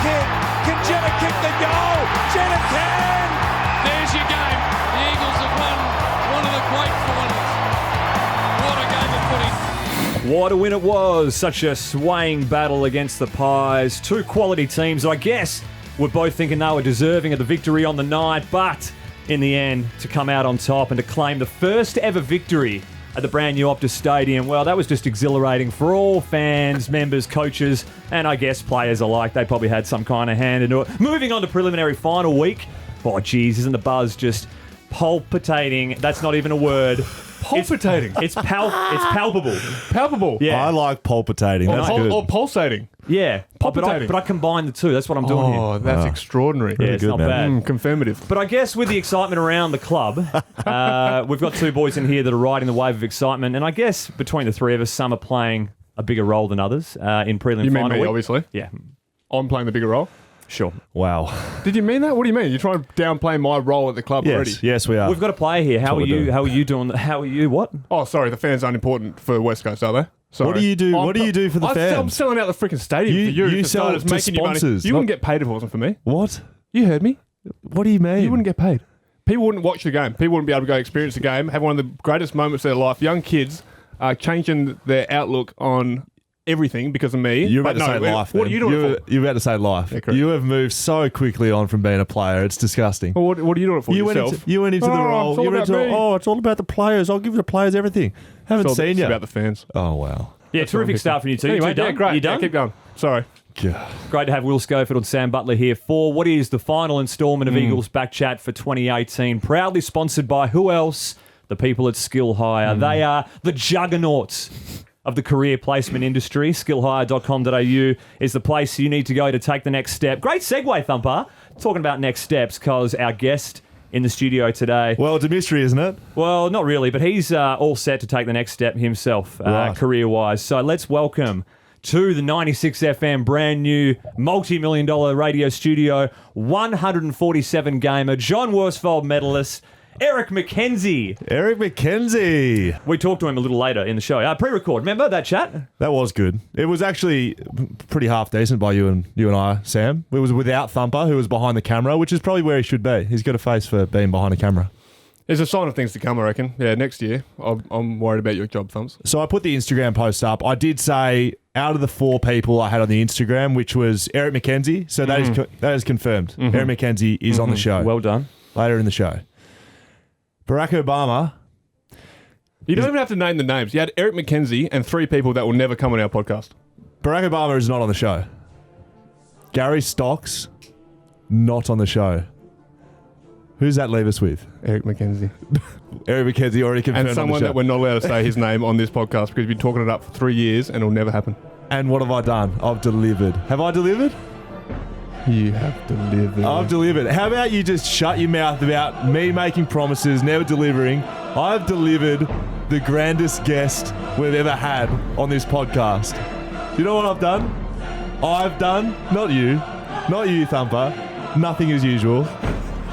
kick. Can Jenna kick the goal? Jenna can! There's your game. The Eagles have won one of the great finals. What a game of footy. What a win it was. Such a swaying battle against the Pies. Two quality teams, I guess, were both thinking they were deserving of the victory on the night, but in the end, to come out on top and to claim the first ever victory at the brand new Optus Stadium, well, that was just exhilarating for all fans, members, coaches, and I guess players alike. They probably had some kind of hand into it. Moving on to preliminary final week. Oh, geez, isn't the buzz just palpitating? That's not even a word. Palpitating. It's palpable. Palpable. Yeah. I like palpitating. That's good. Or pulsating. Yeah. Palpitating. But I combine the two. That's what I'm doing here. Oh, that's extraordinary. Yeah, it's good, not man. bad. Confirmative. But I guess with the excitement around the club, we've got two boys in here that are riding the wave of excitement. And I guess between the three of us, some are playing a bigger role than others in prelim You mean final me, week. obviously. Yeah, I'm playing the bigger role. sure. Wow. Did you mean that? What do you mean? You're trying to downplay my role at the club already? Yes, we are. We've got a player here. How are what we're you? doing. How are you doing? How are you? What? Oh, sorry. The fans aren't important for West Coast, are they? Sorry. What do you do? What do you do for the I'm fans? selling out the freaking stadium You- for you. you for sell starters, to making you money. sponsors, You wouldn't not- get paid if it wasn't for me. What? You heard me. What do you mean? You wouldn't get paid. People wouldn't watch the game. People wouldn't be able to go experience the game, have one of the greatest moments of their life. Young kids are changing their outlook on everything because of me. You're about But to say no, life. What are then. you doing it for? You're about to say life. Yeah, correct. You have moved so quickly on from being a player. It's disgusting. Well, what are you doing it for You went, yourself? you went into the Oh, role. it's all You went about into, me. it's all about the players. I'll give the players everything. Haven't seen It's you. about the fans. Oh, wow. Yeah, terrific stuff from you two. Anyway, You two yeah, done? great. You done? Yeah, keep going. Sorry. God. Great to have Will Schofield and Sam Butler here for what is the final instalment of Eagles BACKchat for 2018. Proudly sponsored by who else? The people at Skill Hire. They are the juggernauts of the career placement industry. Skillhire.com.au is the place you need to go to take the next step. Great segue, Thumper. Talking about next steps because our guest in the studio today, Well, it's a mystery, isn't it? well, not really, but he's all set to take the next step himself, Right. career-wise. So let's welcome to the 96 FM brand new multi-million dollar radio studio, 147 gamer, John Worsfold medalist, Eric McKenzie. Eric McKenzie. We talked to him a little later in the show. Pre-record, remember that chat? That was good. It was actually pretty half decent by you and I, Sam. It was without Thumper, who was behind the camera, which is probably where he should be. He's got a face for being behind a camera. It's a sign of things to come, I reckon. Yeah, next year. I'm worried about your job, Thumps. So I put the Instagram post up. I did say out of the 4 people I had on the Instagram, which was Eric McKenzie. So that is confirmed. Eric McKenzie is on the show. Well done. Later in the show. Barack Obama. You don't even have to name the names. You had Eric McKenzie and 3 people that will never come on our podcast. Barack Obama is not on the show. Gary Stocks, not on the show. Who's that leave us with? Eric McKenzie. Eric McKenzie already confirmed And someone on the show. that we're not allowed to say his name on this podcast because we've been talking it up for 3 years and it'll never happen. And what have I done? I've delivered. Have I delivered? You have delivered. I've delivered. How about you just shut your mouth about me making promises, never delivering? I've delivered the grandest guest we've ever had on this podcast. You know what I've done? I've done, not you, Thumper, nothing as usual.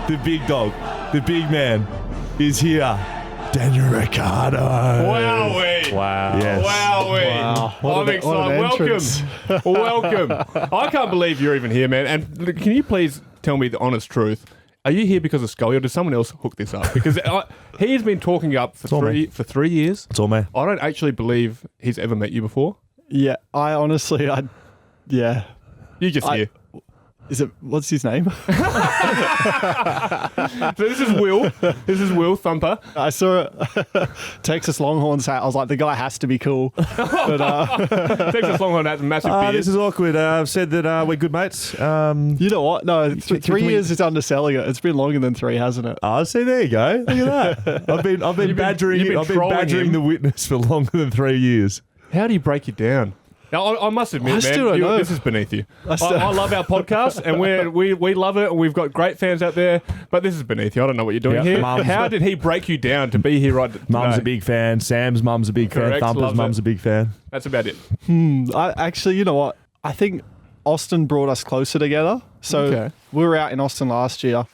The big dog, the big man is here. Daniel Ricciardo. Wowee. Wow. Yes. Wowee. I'm excited. Welcome. I can't believe you're even here, man. And can you please tell me the honest truth? Are you here because of Scully or did someone else hook this up? Because he has been talking up for all me. 3 years. It's all me. I don't actually believe he's ever met you before. Yeah, I honestly, yeah. You just here. What's his name? So this is Will. This is Will Thumper. I saw a Texas Longhorns hat. I was like, the guy has to be cool. But Texas Longhorn has a massive beard. This is awkward. I've said that we're good mates. you know what? No, three years is underselling it. It's been longer than 3, hasn't it? Oh, see, there you go. Look at that. I've been badgering trolling him. the witness for longer than 3 years. How do you break you down? Now, I must admit, I man, still don't know. this is beneath you. I love our podcast, and we love it, and we've got great fans out there, but this is beneath you. I don't know what you're doing Yeah. here. Mums. How did he break you down to be here right today? Mum's a big fan. Sam's mum's a big Correct, fan. Thumper's loves mum's it. a big fan. That's about it. Actually, you know what? I think Austin brought us closer together. So Okay. we were out in Austin last year.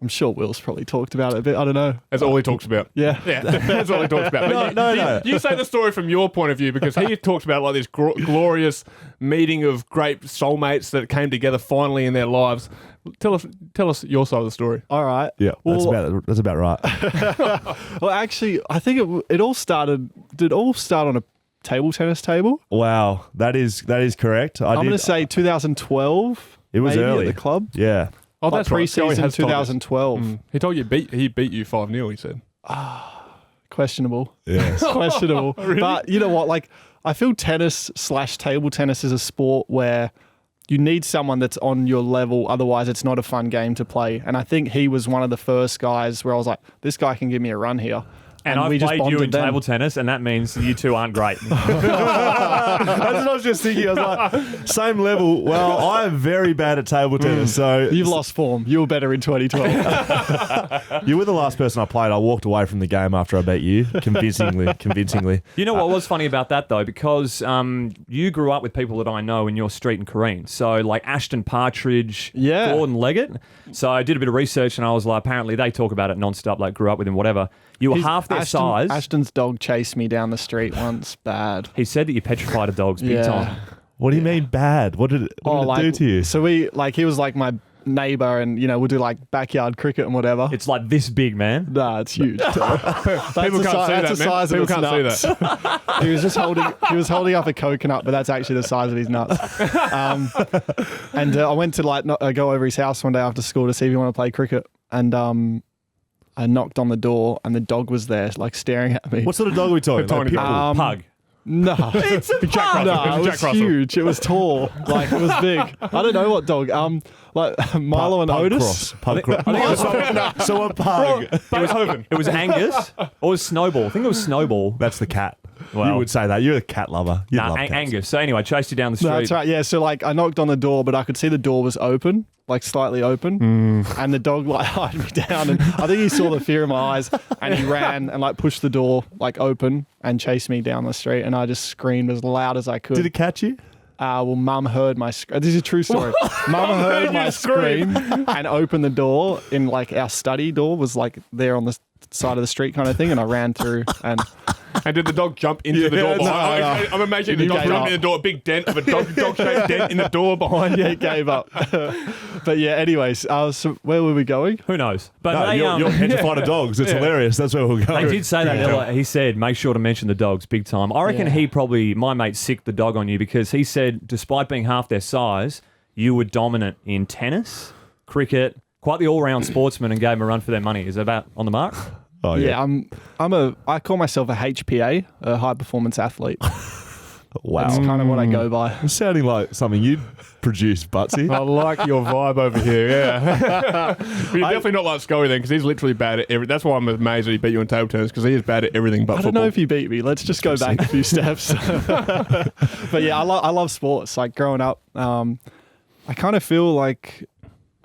I'm sure Will's probably talked about it a bit. I don't know. That's all he talks about. Yeah. Yeah, that's all he talks about. But No. You say the story from your point of view because he talks about like this glorious meeting of great soulmates that came together finally in their lives. Tell us your side of the story. All right. Yeah, Well, that's about right. well, actually, I think it all started. Did it all start on a table tennis table? Wow, that is correct. I'm going to say 2012. It was maybe early at the club. Yeah. Oh, Like that's right. Joey Pre-season has told us. 2012. He told you he beat you 5-0, he said. Questionable. Yes. Questionable. But you know what? Like, I feel tennis/table tennis is a sport where you need someone that's on your level. Otherwise, it's not a fun game to play. And I think he was one of the first guys where I was like, this guy can give me a run here. And I've we just played you in bonded then. table tennis, and that means you two aren't great. That's what I was just thinking. I was like, same level. Well, I am very bad at table tennis, so You've lost form. You were better in 2012. you were the last person I played. I walked away from the game after I beat you convincingly. You know what was funny about that, though? Because you grew up with people that I know in your street in Corrine. So, like Ashton Partridge, Yeah. Gordon Leggett. So I did a bit of research, and I was like, apparently they talk about it nonstop, like grew up with him, whatever. You were half their size. Ashton's dog chased me down the street once. Bad. He said that you petrified of dogs big Yeah. time. What do you mean bad? What did it do to you? So he was like my neighbour, and we'll do like backyard cricket and whatever. It's like this big, man. Nah, it's huge. People can't see that, man. People can't see that. He was just holding up a coconut, but that's actually the size of his nuts. And I went to go over his house one day after school to see if he wanted to play cricket, and I knocked on the door, and the dog was there, like staring at me. What sort of dog are we talking? Tiny Like, dog. Pug. No, It's a Jack pug. Russell. no, it Jack was Russell. huge. It was tall, like it was big. I don't know what dog. Like Milo and pug Otis. cross. Pug cross. So a pug. Beethoven. It was Angus or was Snowball. I think it was Snowball. That's the cat. Well- You would say that. You're a cat lover. You Nah, love cats. Angus. So anyway, chased you down the street. No, that's right. Yeah. So like I knocked on the door, but I could see the door was open, like slightly open, and the dog like eyed me down, and I think he saw the fear in my eyes, and he ran and like pushed the door like open and chased me down the street, and I just screamed as loud as I could. Did it catch you? Well, Mum heard my. This is a true story. Mum heard my scream and opened the door in like our study door was like there on the side of the street kind of thing, and I ran through and. And did the dog jump into the door behind? no. I'm imagining the He dog gave jumping up. in the door, a big dent of a dog-shaped dent in the door behind you. He gave up. But yeah, anyways, so where were we going? Who knows? But No, they, you're petrified of dogs. It's hilarious. That's where we're they going. did say that. Ella, he said, make sure to mention the dogs big time. I reckon Yeah. my mate sicked the dog on you because he said, despite being half their size, you were dominant in tennis, cricket, quite the all-round sportsman, and gave them a run for their money. Is that about on the mark? Oh, Yeah, I call myself a HPA, a high performance athlete. Wow. That's kind of what I go by. It's sounding like something you'd produce, Butsy. I like your vibe over here, yeah. But you're definitely not like Scully then, because he's literally bad at everything. That's why I'm amazed that he beat you in table tennis, because he is bad at everything but I don't football. know if you beat me. Let's just go back a few steps. But yeah, I love sports. Like growing up, I kind of feel like,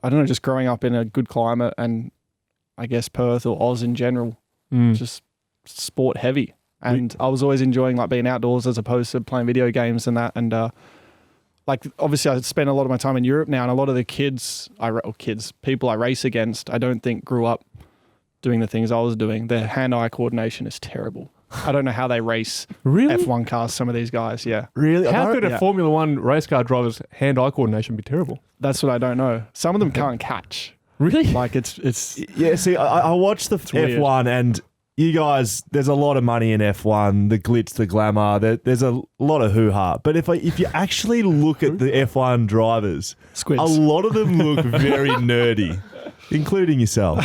I don't know, just growing up in a good climate and I guess Perth or Oz in general, just sport heavy. And I was always enjoying like being outdoors as opposed to playing video games and that. And like obviously I spend a lot of my time in Europe now, and a lot of the people I race against, I don't think grew up doing the things I was doing. Their hand-eye coordination is terrible. I don't know how they race Really? F1 cars, some of these guys. Yeah, Really? How could a Yeah. Formula One race car driver's hand-eye coordination be terrible? that's what I don't know. Some of them can't catch. Really? Like it's Yeah, see, I watched the weird. F1 and you guys, there's a lot of money in F1, the glitz, the glamour, there's a lot of hoo-ha. But if you actually look at the F1 drivers, Squids. a lot of them look very nerdy, including yourself.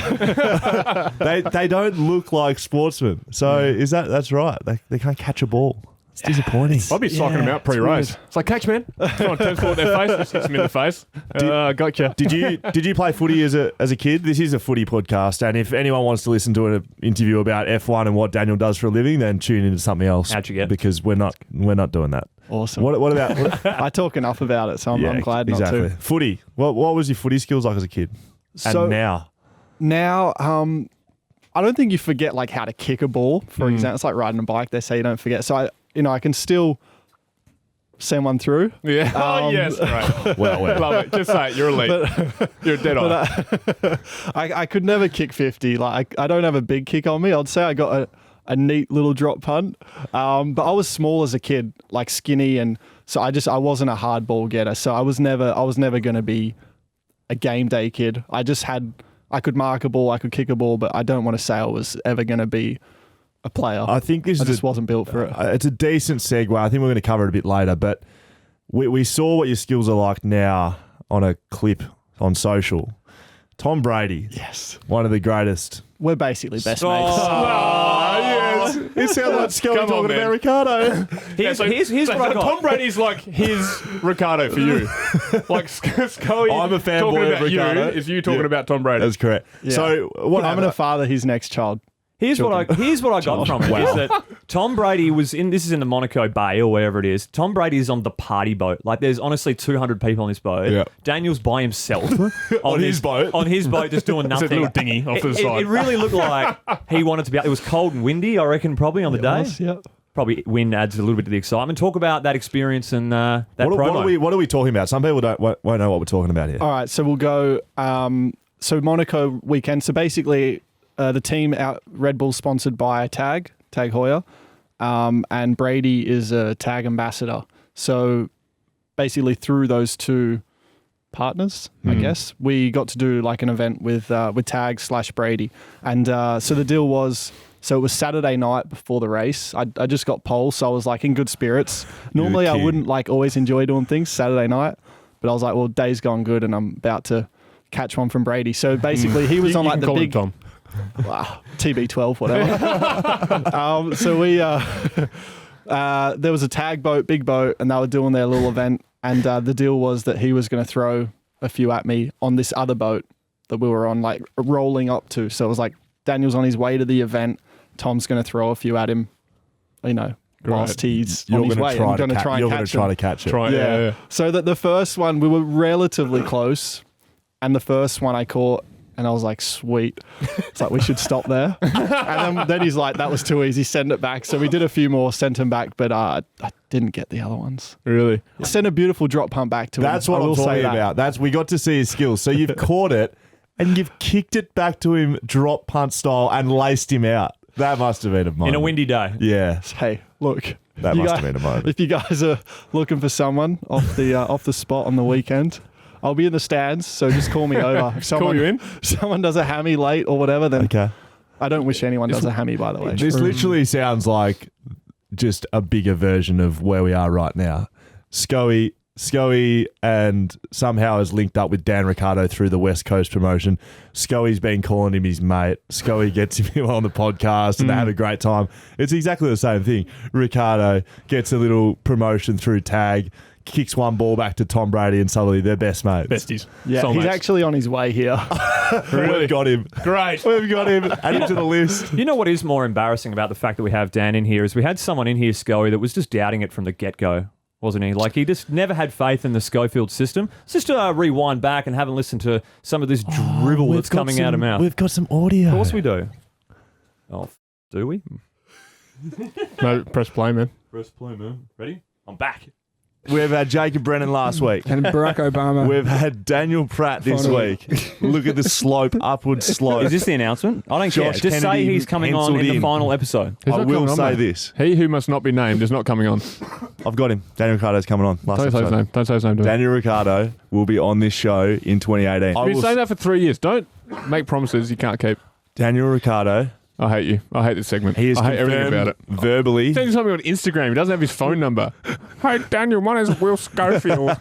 They don't look like sportsmen. So that's right. They can't catch a ball. It's disappointing. I'd be psyching them out pre-race. weird. It's like, catch, man. Come on, turns forward their face, just hits them in the face. Gotcha. Did you play footy as a kid? This is a footy podcast, and if anyone wants to listen to an interview about F1 and what Daniel does for a living, then tune into something else. How'd you get? Because we're not doing that. awesome. What about? I talk enough about it, so I'm glad exactly. not to. Footy. What was your footy skills like as a kid? So And now, now, I don't think you forget like how to kick a ball. For example, it's like riding a bike. They say you don't forget. So I can still send one through. Yeah. Oh, yes. Right. Well. Love it. Just say it. You're elite. You're dead on. I could never kick 50. Like I don't have a big kick on me. I'd say I got a neat little drop punt. But I was small as a kid, like skinny, and so I wasn't a hard ball getter. So I was never going to be a game day kid. I could mark a ball, I could kick a ball, but I don't want to say I was ever going to be a player. I think this just wasn't built for it. It's a decent segue. I think we're going to cover it a bit later, but we saw what your skills are like now on a clip on social. Tom Brady. Yes. One of the greatest. We're basically best mates. Oh, yes. It sounds like Scully Come on, talking man. about Ricardo. Here's what I got. Tom Brady's like his Ricardo for you. Like Scully I'm a fanboy talking of about you Ricardo. is you talking Yeah. about Tom Brady. That's correct. Yeah. So what I'm going to father his next child. Here's what I got from it is that Tom Brady was in. This is in the Monaco Bay or wherever it is. Tom Brady is on the party boat. Like there's honestly 200 people on this boat. Yeah. Daniel's by himself On his boat. On his boat, just doing It's a nothing. little dinghy off to the It side. really looked like he wanted to be out. It was cold and windy, I reckon, probably on the day. Yeah. Probably wind adds a little bit to the excitement. Talk about that experience and that promo. what are we talking about? Some people won't know what we're talking about here. All right, so we'll go. So Monaco weekend. So basically, the team out Red Bull sponsored by Tag Heuer, and Brady is a Tag ambassador. So basically, through those two partners, I guess we got to do like an event with Tag / Brady, and so the deal was. So it was Saturday night before the race. I just got pole, so I was like in good spirits. Normally I wouldn't like always enjoy doing things Saturday night, but I was like, well, day's gone good and I'm about to catch one from Brady. So basically he was on like the call him big Tom. wow, TB12, whatever. So we there was a tag boat, big boat, and they were doing their little event. And the deal was that he was going to throw a few at me on this other boat that we were on, like rolling up to. So it was like Daniel's on his way to the event. Tom's going to throw a few at him, whilst he's on his way. I'm going to try and catch him. to catch it. Yeah. So that the first one, we were relatively close, and the first one I caught, and I was like, sweet. It's like, we should stop there. And then he's like, that was too easy, send it back. So we did a few more, sent him back, but I didn't get the other ones. Really? Send a beautiful drop punt back to him. That's what I I'm will say talking that. about. We got to see his skills. So you've caught it, and you've kicked it back to him drop punt style and laced him out. That must have been a moment. In a windy day. Yeah. Hey, look. That must have been a moment. If you guys are looking for someone off the spot on the weekend, I'll be in the stands, so just call me over. If someone, Call you in? someone does a hammy late or whatever, then Okay. I don't wish anyone does a hammy, by the way. This literally sounds like just a bigger version of where we are right now. Scoey and somehow is linked up with Dan Ricciardo through the West Coast promotion. Scoey's been calling him his mate. Scoey gets him on the podcast and they have a great time. It's exactly the same thing. Ricciardo gets a little promotion through Tag, kicks one ball back to Tom Brady, and suddenly they're best mates. Besties. Yeah, Soulmates. he's actually on his way here. Really? We've got him. Great. We've got him. Add him to the list. You know what is more embarrassing about the fact that we have Dan in here is we had someone in here, Scully, that was just doubting it from the get-go, wasn't he? Like, he just never had faith in the Schofield system. Let's just rewind back and have a listen to some of this dribble that's coming out of mouth. We've got some audio. Of course we do. Oh, do we? No, press play, man. Press play, man. Ready? I'm back. We've had Jacob Brennan last week. And Barack Obama. We've had Daniel Pratt this Finally. week. Look at the slope, upward slope. Is this the announcement? I don't care. Josh Just say Kennedy he's coming on in penciled the in. final episode. He's I not will coming on, say mate. this. He who must not be named is not coming on. I've got him. Daniel Ricciardo's coming on. Last Don't say his episode. name. Don't say his name to me. Daniel Ricciardo will be on this show in 2018. You've been saying that for 3 years. Don't make promises you can't keep. Daniel Ricciardo, I hate you. I hate this segment. he is I hate everything about it. verbally. Send something on Instagram. He doesn't have his phone number. Hey, Daniel, my name's Will Schofield.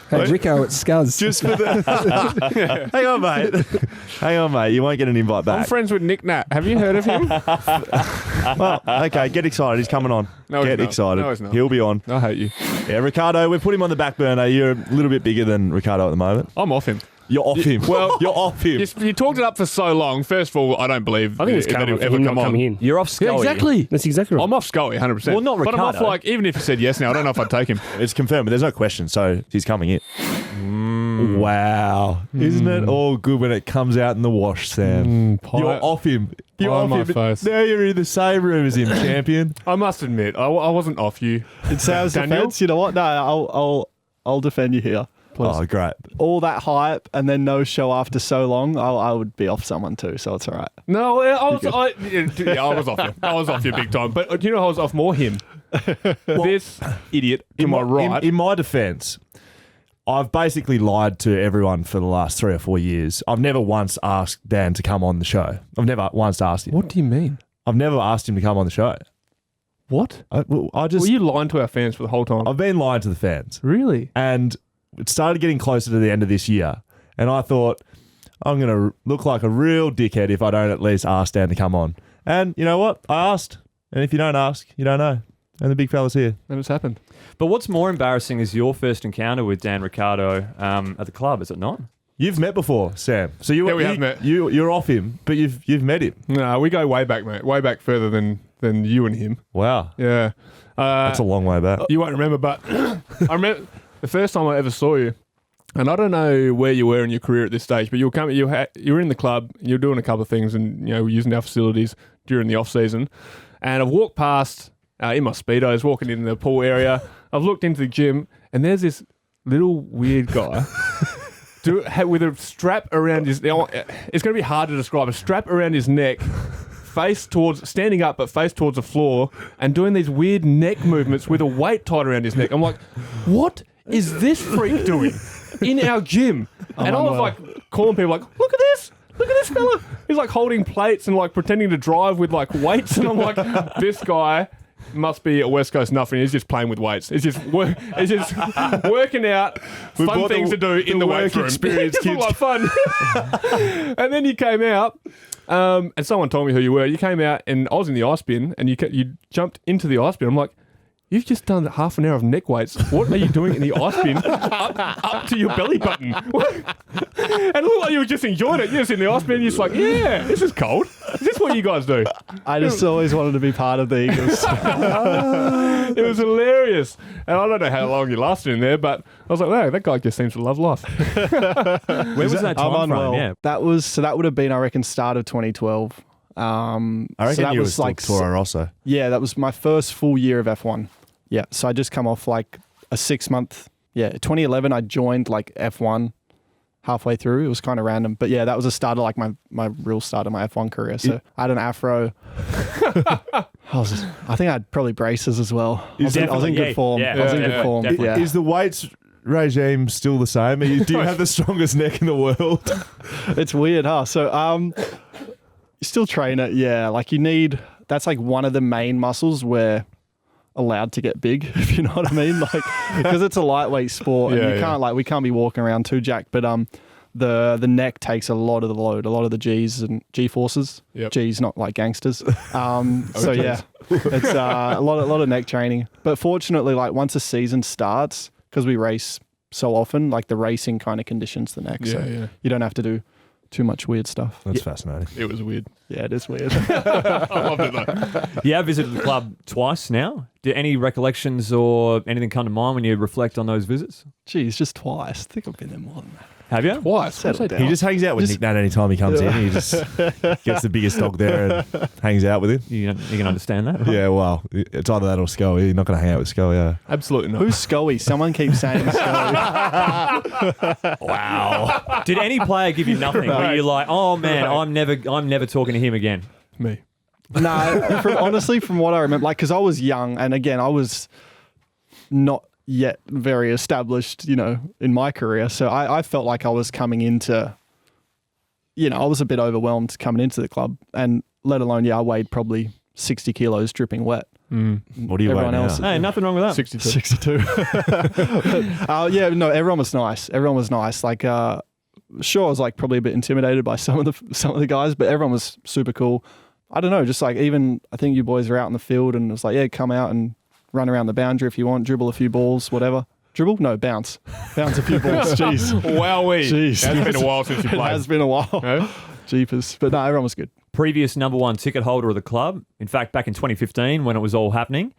Hey, Rico at Scuzz. Just for the. Hang on, mate. Hang on, mate. You won't get an invite I'm back. friends with Nick Nat. Have you heard of him? Well, okay, get excited. He's coming on. No, he's get not. excited. No, he's not. He'll be on. I hate you. Yeah, Ricciardo, we've put him on the back burner. You're a little bit bigger than Ricciardo at the moment. I'm off him. You're off him. Well, you're off him. You talked it up for so long. First of all, I don't believe I think it's that coming he'll ever not come on. coming in. You're off Yeah, Scully. exactly. That's exactly right. I'm off Scully, 100%. Well, not But I'm off, Ricciardo. like, even if he said yes now, I don't know if I'd take him. It's confirmed, but there's no question, so he's coming in. Wow. Isn't it all good when it comes out in the wash, Sam? You're off him. You're On off my him. face. Now you're in the same room as him, champion. I must admit, I wasn't off you. In Sam's Daniel? defense, you know what? No, I'll defend you here. Please. Oh, great. All that hype and then no show after so long, I would be off someone too, so it's all right. No, I was off you. I was off you big time. But do you know I was off more him? This idiot to my right. In my defence, I've basically lied to everyone for the last 3 or 4 years. I've never once asked Dan to come on the show. I've never once asked him. What do you mean? I've never asked him to come on the show. What? I just. Were you lying to our fans for the whole time? I've been lying to the fans. Really? And it started getting closer to the end of this year. And I thought, I'm going to look like a real dickhead if I don't at least ask Dan to come on. And you know what? I asked. And if you don't ask, you don't know. And the big fella's here. And it's happened. But what's more embarrassing is your first encounter with Dan Ricciardo at the club, is it not? You've met before, Sam. So Yeah, we have met. You're off him, but you've met him. No, we go way back, mate. Way back further than you and him. Wow. Yeah. That's a long way back. You won't remember, but I remember the first time I ever saw you, and I don't know where you were in your career at this stage, but you were in the club, you were doing a couple of things, and using our facilities during the off season. And I've walked past in my speedos, walking in the pool area. I've looked into the gym, and there's this little weird guy with a strap around his. It's going to be hard to describe. A strap around his neck. Standing up, but face towards the floor, and doing these weird neck movements with a weight tied around his neck. I'm like, what is this freak doing in our gym? And I was like calling people like, look at this fella. He's like holding plates and like pretending to drive with like weights. And I'm like, this guy must be a West Coast nothing. He's just playing with weights. It's just working out fun things to do in the weight room. Experience It's like fun. And then you came out. And someone told me who you were. You came out, and I was in the ice bin, and you jumped into the ice bin. I'm like, you've just done half an hour of neck weights. What are you doing in the ice bin up to your belly button? And it looked like you were just enjoying it. You're just in the ice bin, you're just like, yeah, this is cold. Is this what you guys do? I just always wanted to be part of the Eagles. It was hilarious. And I don't know how long you lasted in there, but I was like, wow, that guy just seems to love life. Where was that time frame? Yeah. That would have been, I reckon, start of 2012. I reckon that you was were like Toro Rosso. Yeah, that was my first full year of F1. Yeah, so I just come off like a 6-month. Yeah, 2011 I joined like F1 halfway through. It was kind of random, but yeah, that was the start of like my real start of my F1 career. So I had an afro. I think I had probably braces as well. I was in good form. Yeah, I was in good form. definitely. Yeah. Is the weights regime still the same? Do you have the strongest neck in the world? It's weird, huh? So you still train it, yeah. Like that's like one of the main muscles we're allowed to get big, if you know what I mean. Like, because it's a lightweight sport, and we can't be walking around too jacked. But the neck takes a lot of the load, a lot of the G's and G forces. Yep. G's, not like gangsters. So yeah, it's a lot of neck training. But fortunately, like once a season starts, because we race so often, like the racing kind of conditions the neck. So you don't have to do too much weird stuff. That's fascinating. It was weird. Yeah, it is weird. I loved it though. You have visited the club twice now. Do any recollections or anything come to mind when you reflect on those visits? Geez, just twice. I think I've been there more than that. Have you? Twice. Settle down. He just hangs out with Nick Nat anytime he comes in. He just gets the biggest dog there and hangs out with him. You can understand that? Yeah, well, it's either that or Scully. You're not going to hang out with Scully, yeah. Absolutely not. Who's Scully? Someone keeps saying Scully. Wow. Did any player give you nothing? Were you like, oh man, I'm never talking to him again? Me. No, honestly, from what I remember, like, because I was young, and again, I was not yet very established, in my career. So I felt like I was coming into, I was a bit overwhelmed coming into the club, and let alone, I weighed probably 60 kilos dripping wet. What do you weigh Everyone now? else- Hey, nothing wrong with that. 62. 62. Everyone was nice. Everyone was nice. Like, sure, I was like probably a bit intimidated by some of the guys, but everyone was super cool. I don't know, just like even I think you boys are out in the field, and it was like, yeah, come out and run around the boundary if you want, dribble a few balls, whatever. Dribble? No, bounce. Bounce a few balls. Jeez. Wowee. Jeez. It's been a while since you It played. has been a while. No? Jeepers. But no, everyone was good. Previous number one ticket holder of the club. In fact, back in 2015 when it was all happening.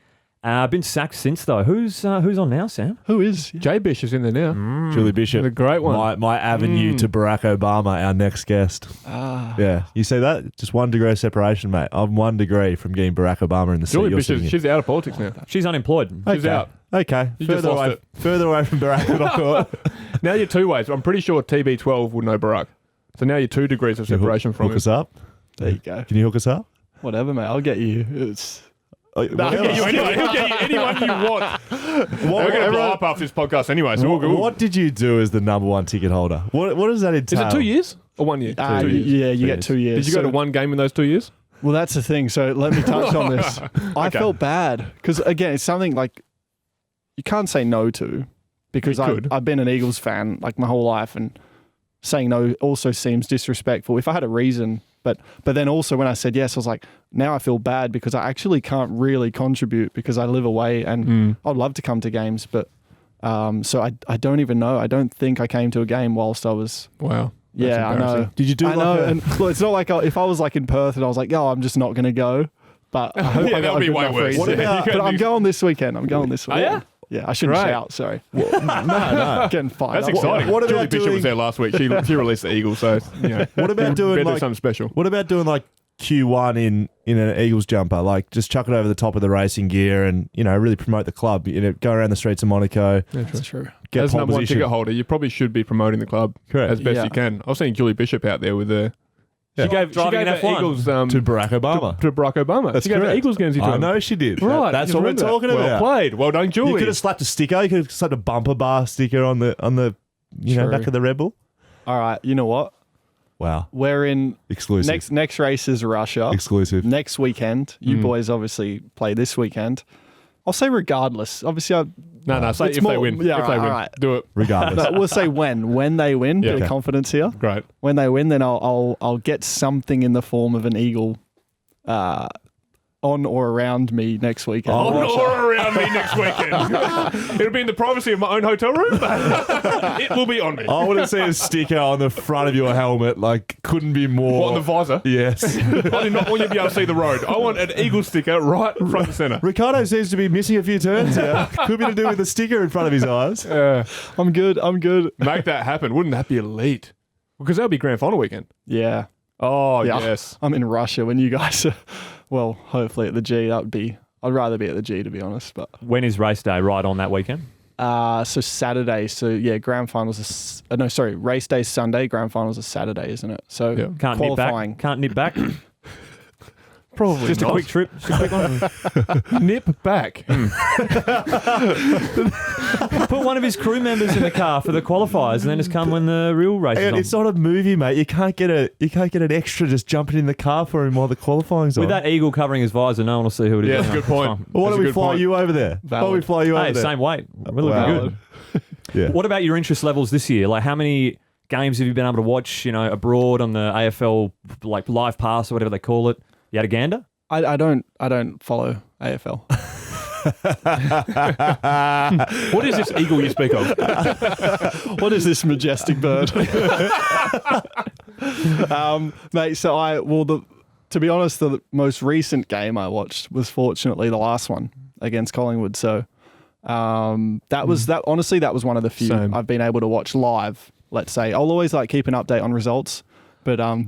Been sacked since though. Who's on now, Sam? Who is? Jay Bish is in there now. Julie Bishop. The great one. My avenue to Barack Obama, our next guest. Yeah. You see that? Just 1 degree of separation, mate. I'm 1 degree from getting Barack Obama in the seat. Julie you're Bish, sitting in. she's out of politics now. She's unemployed. She's out. Okay. You just lost it. Further away from Barack than I thought. Now you're 2 ways. I'm pretty sure TB12 would know Barack. So now you're 2 degrees of separation from hook him. us up. There you go. Can you hook us up? Whatever, mate. I'll get you. It's He'll get you anyway. He'll get you anyone you want. We're going to blow up after this podcast anyway. So What did you do as the number 1 ticket holder? What does that entail? Is it 2 years or 1 year? 2 years. Yeah, you 2 get years. 2 years. Did you go to one game in those 2 years? Well, that's the thing. So let me touch on this. I Okay. felt bad because, again, it's something like you can't say no to because You could. I've been an Eagles fan like my whole life, and saying no also seems disrespectful. If I had a reason, but then also when I said yes, I was like, now I feel bad because I actually can't really contribute because I live away and I'd love to come to games, but so I don't even know. I don't think I came to a game whilst I was. Wow. Yeah, I know. Did you do I like know, a- and look, it's not like if I was like in Perth and I was like, "Oh, I'm just not going to go," but I hope Yeah, I that got would a be good way enough worse. reason. What about- But I'm going this weekend. I'm going this weekend. ya? Yeah, I shouldn't Great. shout. Sorry, No. getting fired. That's up. exciting. What Julie about Bishop doing- was there last week. She released the Eagles, so What about doing better do like something special? What about doing like Q1 in an Eagles jumper? Like just chuck it over the top of the racing gear and really promote the club. Go around the streets of Monaco. That's true. Get As pole number 1 position. ticket holder, you probably should be promoting the club Correct. as best Yeah. you can. I was seeing Julie Bishop out there with the. Yeah. Driving gave an the F1. Eagles to Barack Obama. to Barack Obama. That's she gave correct. the Eagles Guernsey to I him. know she did. Right, That's just what we're remember that. talking about. Well played. Well done, You Julie. could have slapped a sticker. You could have slapped a bumper bar sticker on the True. back of the Red Bull. All right, you know what? Wow. We're in Exclusive. next race is Russia. Exclusive. Next weekend, you boys obviously play this weekend. I'll say regardless. Obviously, No, say It's if they more- win. yeah, if they all win. right. Do it. Regardless. we'll say when they win. Yeah. Bit Okay. of confidence here. Great. When they win, then I'll get something in the form of an Eagle on or around me next weekend. On or around me next weekend. It'll be in the privacy of my own hotel room. It will be on me. I want to see a sticker on the front of your helmet. Like, couldn't be more. What, on the visor? Yes. I do not want you to be able to see the road. I want an Eagle sticker right front and centre. Ricardo seems to be missing a few turns here. Could be to do with the sticker in front of his eyes. I'm good. Make that happen. Wouldn't that be elite? Because that'll be grand final weekend. Yeah. Oh, Yeah. yes. I'm in Russia when you guys are, well, hopefully at the G. I'd rather be at the G, to be honest. But When is race day? Right on that weekend? so Saturday. So yeah, grand finals are race day Sunday. Grand finals are Saturday, isn't it? So Yeah. Can't qualifying. nip back. Can't nip back. Probably Just a not. quick trip. Just a quick one. Nip back. Put one of his crew members in the car for the qualifiers, and then just come when the real race is And on. it's not a movie, mate. You can't get an extra just jumping in the car for him while the qualifying's on. With that eagle covering his visor, no one will see who it is. Yeah, that's a good point. It's fine. Well, why That's don't a we good fly point. you over there? Why don't we fly you over Hey, there? same weight. We're looking Wow. good. Yeah. What about your interest levels this year? Like, how many games have you been able to watch, abroad on the AFL, like Live Pass or whatever they call it? You had a gander? I don't follow AFL. What is this eagle you speak of? What is this majestic bird? Mate, so to be honest, the most recent game I watched was fortunately the last one against Collingwood. So that was honestly, that was one of the few Same. I've been able to watch live, let's say. I'll always keep an update on results. But No.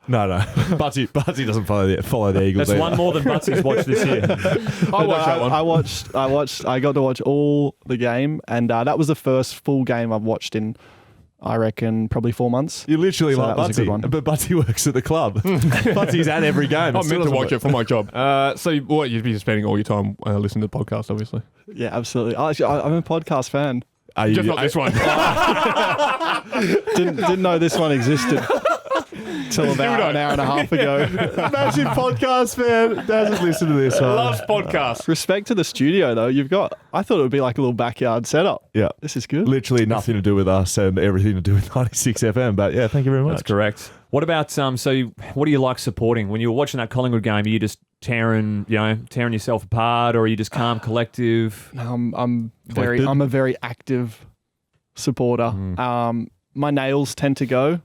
Butsy doesn't follow the Eagles. That's either. one more than Butsy's watched this year. I watched that one. I got to watch all the game, and that was the first full game I've watched in, I reckon, probably 4 months. You're literally So like that was a good Butsy, one. but Butsy works at the club. Butsy's at every game. I'm meant to watch it for my job. So you'd be spending all your time listening to the podcast, obviously. Yeah, absolutely. I'm a podcast fan. Just not this one. Didn't know this one existed till about an hour and a half ago. Massive podcast fan. Doesn't listen to this one. Loves podcasts. Respect to the studio, though. I thought it would be like a little backyard setup. Yeah. This is good. Literally nothing to do with us and everything to do with 96 FM. But yeah, thank you very much. That's correct. What about what do you like supporting? When you were watching that Collingwood game, are you just tearing yourself apart, or are you just calm, collective? I'm Collected? a very active supporter. My nails tend to go.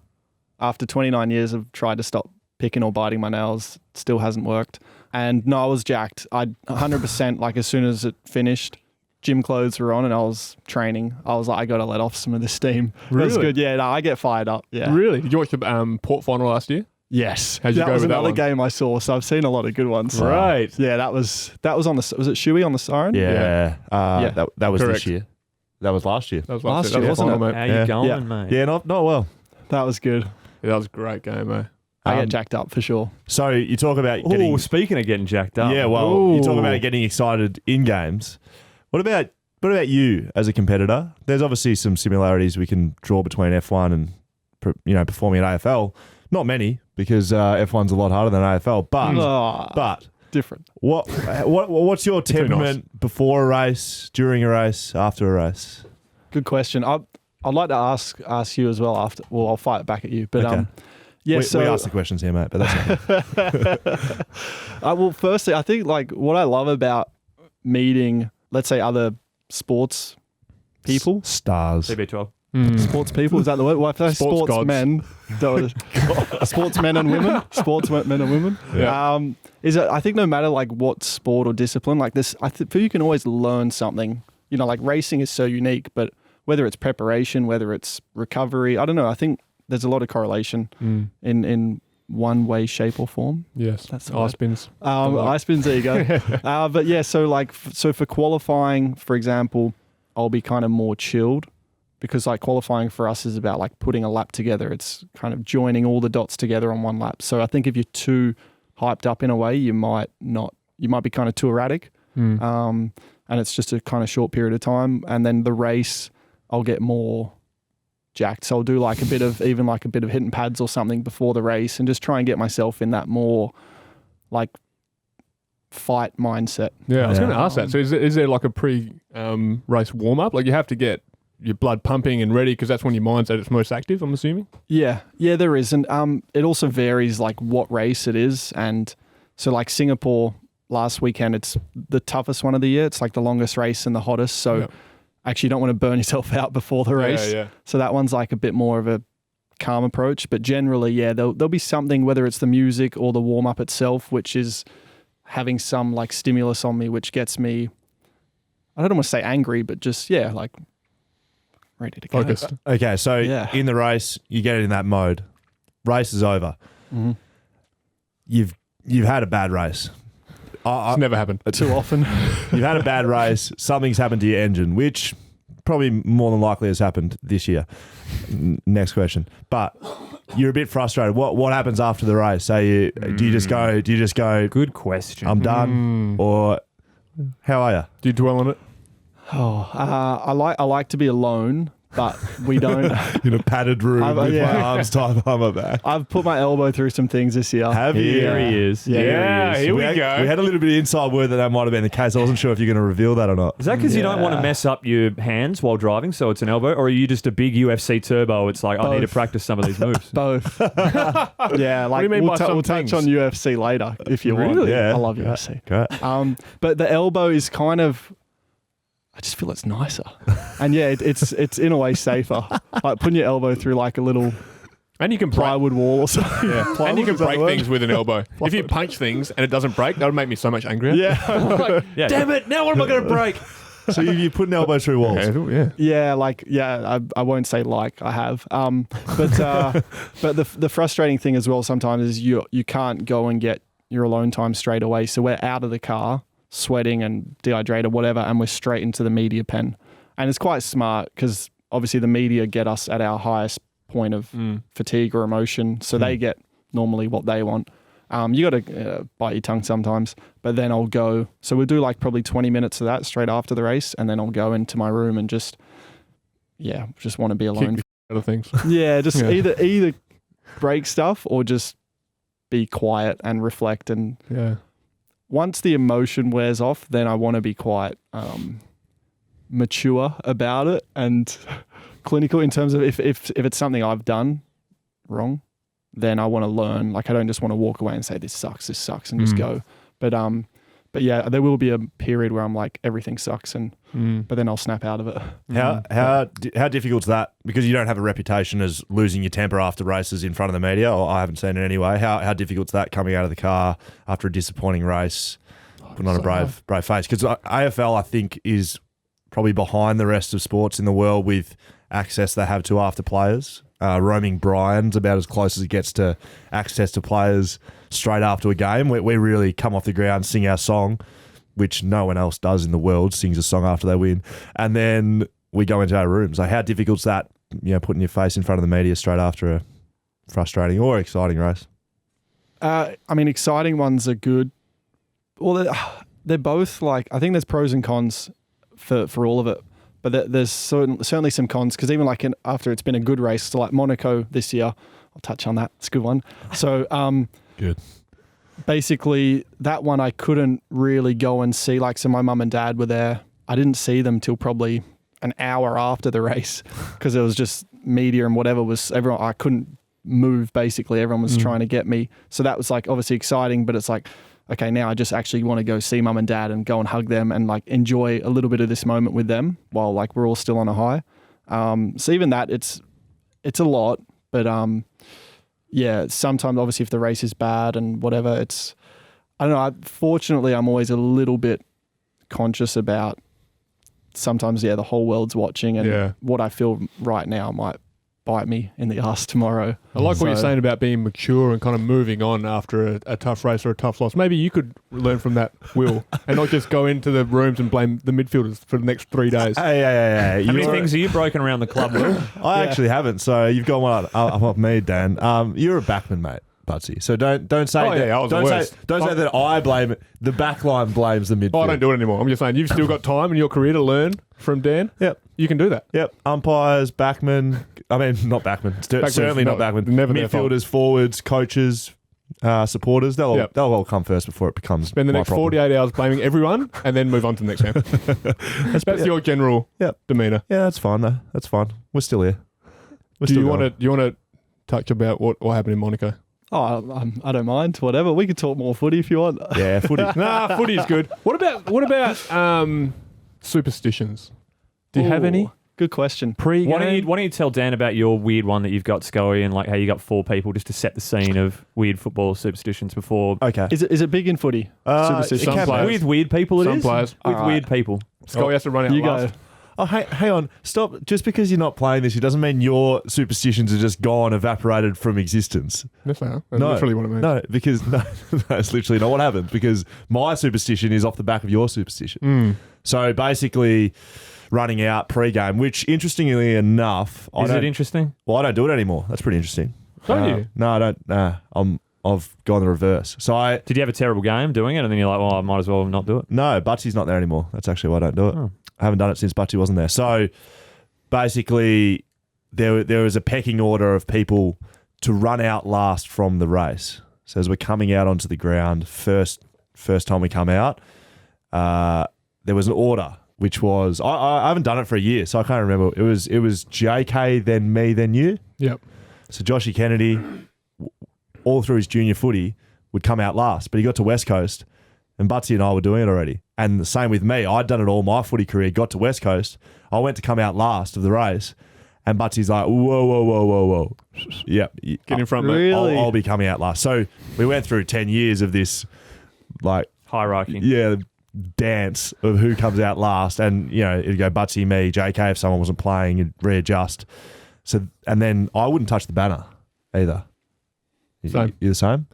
After 29 years of tried to stop picking or biting my nails, still hasn't worked. And no, I was jacked. I 100%, like as soon as it finished, gym clothes were on and I was training. I was like, I got to let off some of the steam. Really? That's good. Yeah, no, I get fired up. Yeah. Really? Did you watch the Port final last year? Yes. How'd you that go was with that another one? game I saw, so I've seen a lot of good ones. Right. Yeah, that was on the, was it Shuey on the siren? Yeah. Yeah. That was Correct. this year. That was last year. That was Last year, year, wasn't final, it? mate. How Yeah. you going, Yeah. mate? Yeah, not well. That was good. Yeah, that was a great game, mate. I get jacked up for sure. So you talk about getting... Oh, speaking of getting jacked up. Yeah, well, you talk Ooh. about getting excited in games. What about you as a competitor? There's obviously some similarities we can draw between F1 and performing at AFL. Not many, because F1's a lot harder than AFL. But Different. what's your temperament before a race, during a race, after a race? Good question. I'd like to ask you as well after. Well, I'll fight back at you. But Okay. yeah. we ask the questions here, mate, but that's okay. Well, firstly, I think like what I love about meeting, let's say, other sports people. Stars. CB12. Sports people, is that the word? Well, if I say Sports gods. sportsmen, sportsmen and women, sportsmen and women. Yeah. Is it? I think no matter like what sport or discipline, like this, you can always learn something. Like racing is so unique, but whether it's preparation, whether it's recovery, I don't know. I think there's a lot of correlation in one way, shape, or form. Yes. That's the ice word. spins. Ice spins, there you go. But yeah, so for qualifying, for example, I'll be kind of more chilled. Because like qualifying for us is about like putting a lap together. It's kind of joining all the dots together on one lap. So I think if you're too hyped up in a way, you might be kind of too erratic. And it's just a kind of short period of time. And then the race, I'll get more jacked. So I'll do like a bit of hitting pads or something before the race and just try and get myself in that more like fight mindset. Yeah, I was Yeah. going to ask that. So is there like a pre-race warm-up? Like you have to get your blood pumping and ready because that's when your mind's at its most active, I'm assuming? Yeah, there is. And it also varies like what race it is. And so like Singapore last weekend, it's the toughest one of the year. It's like the longest race and the hottest. So actually you don't want to burn yourself out before the race. Yeah. So that one's like a bit more of a calm approach. But generally, yeah, there'll be something, whether it's the music or the warm-up itself, which is having some like stimulus on me, which gets me, I don't want to say angry, but just, yeah, like ready to go. Focused. Okay, so Yeah. in the race, you get in that mode. Race is over. Mhm. You've had a bad race. It's never happened. Too often. You've had a bad race. Something's happened to your engine, which probably more than likely has happened this year. Next question. But you're a bit frustrated. What happens after the race? Do you just go? Good question. I'm done. Or how are you? Do you dwell on it? I like to be alone, but we don't. In a padded room with yeah. my arms tied behind my back. I've put my elbow through some things this year. Have you? Here he is. Yeah. Here he is. Here we had, go. We had a little bit of inside word that might have been the case. I wasn't sure if you're going to reveal that or not. Is that because you don't want to mess up your hands while driving, so it's an elbow? Or are you just a big UFC turbo? It's like, I need to Both. practice some of these moves. Both. Yeah, like do you mean we'll, by some we'll touch on things? UFC later if you want. Really? Yeah. I love UFC. Great. But the elbow is kind of, I just feel it's nicer. And yeah, it's in a way safer. Like putting your elbow through like a little And you can break. plywood wall or something. Yeah. And you Plywood, can is that break the word? things with an elbow. If you punch things and it doesn't break, that would make me so much angrier. Yeah. Yeah. Damn it! Now what am I going to break? So you put an elbow through walls. Yeah. Yeah, I won't say like I have. But the frustrating thing as well sometimes is you can't go and get your alone time straight away. So we're out of the car, sweating and dehydrated, whatever, and we're straight into the media pen. And it's quite smart because obviously the media get us at our highest point of fatigue or emotion. So they get normally what they want. You got to bite your tongue sometimes, but then I'll go. So we'll do like probably 20 minutes of that straight after the race. And then I'll go into my room and just want to be alone. Kick the other things. Yeah, just Yeah. either break stuff or just be quiet and reflect. And Yeah. once the emotion wears off, then I want to be quite mature about it and clinical in terms of if it's something I've done wrong, then I want to learn. Like I don't just want to walk away and say this sucks and just go. But But yeah, there will be a period where I'm like, everything sucks, but then I'll snap out of it. How difficult's that? Because you don't have a reputation as losing your temper after races in front of the media, or I haven't seen it anyway. How difficult's that coming out of the car after a disappointing race, putting on a brave face? Because AFL, I think, is probably behind the rest of sports in the world with access they have to after players. Roaming Brian's about as close as it gets to access to players straight after a game. We really come off the ground, sing our song, which no one else does in the world, sings a song after they win. And then we go into our rooms. Like, how difficult's that, putting your face in front of the media straight after a frustrating or exciting race? Exciting ones are good. Well, they're both like, I think there's pros and cons for all of it. But there's certainly some cons, because even like after it's been a good race, so like Monaco this year, I'll touch on that. It's a good one. So good. Basically, that one I couldn't really go and see. Like, so my mum and dad were there. I didn't see them till probably an hour after the race, because it was just media and whatever was everyone. I couldn't move. Basically, everyone was trying to get me. So that was like obviously exciting, but it's like, okay, now I just actually want to go see mum and dad and go and hug them and like enjoy a little bit of this moment with them while like we're all still on a high. So even that, it's a lot, but yeah, sometimes obviously if the race is bad and whatever, I don't know. Fortunately, I'm always a little bit conscious about sometimes, the whole world's watching, and what I feel right now might bite me in the ass tomorrow. I like what you're saying about being mature and kind of moving on after a tough race or a tough loss. Maybe you could learn from that, Will, and not just go into the rooms and blame the midfielders for the next 3 days. Hey. How many things are you broken around the club, Will? I actually haven't, so you've got one up off me, Dan. You're a backman, mate, Butsy. So don't say don't say that I blame it. The backline blames the midfield. I don't do it anymore. I'm just saying you've still got time in your career to learn from Dan. Yep. You can do that. Yep. Umpires, backmen. Not backmen. Certainly not backmen. Never their fault. Midfielders, forwards, coaches, supporters. They'll all come first before it becomes. Spend the next 48 hours blaming everyone, and then move on to the next game. That's your general demeanour. Yeah, that's fine though. That's fine. We're still here. Do you want to touch about what happened in Monaco? Oh, I don't mind. Whatever. We could talk more footy if you want. Yeah, footy. Footy is good. What about superstitions? Do you have any? Good question. Why don't you tell Dan about your weird one that you've got, Scully, and like how you got 4 people just to set the scene of weird football superstitions before. Okay. Is it big in footy? Superstitions. With weird people, Some players. With weird people. Scully has to run out last. Go. Oh, hang on. Stop. Just because you're not playing this, it doesn't mean your superstitions are just gone, evaporated from existence. That's literally what it means. No, because that's literally not what happens, because my superstition is off the back of your superstition. So basically, running out pre-game, which interestingly enough... Is it interesting? Well, I don't do it anymore. That's pretty interesting. Don't you? No, I don't. I've gone the reverse. So Did you have a terrible game doing it, and then you're like, well, I might as well not do it? No, Butsy's not there anymore. That's actually why I don't do it. Oh. I haven't done it since Butsy wasn't there. So basically, there was a pecking order of people to run out last from the race. So as we're coming out onto the ground, first time we come out, there was an order, which was I haven't done it for a year, so I can't remember. It was JK, then me, then you. Yep. So Joshy Kennedy, all through his junior footy, would come out last, but he got to West Coast, and Butsy and I were doing it already. And the same with me. I'd done it all my footy career, got to West Coast. I went to come out last of the race, and Butsy's like, whoa. Yep. Get in front, mate. Really? I'll be coming out last. So we went through 10 years of this, like... Hierarchy. Yeah, dance of who comes out last. And, it'd go Butsy, me, JK if someone wasn't playing, you'd readjust. So, and then I wouldn't touch the banner either. Same. You're the same?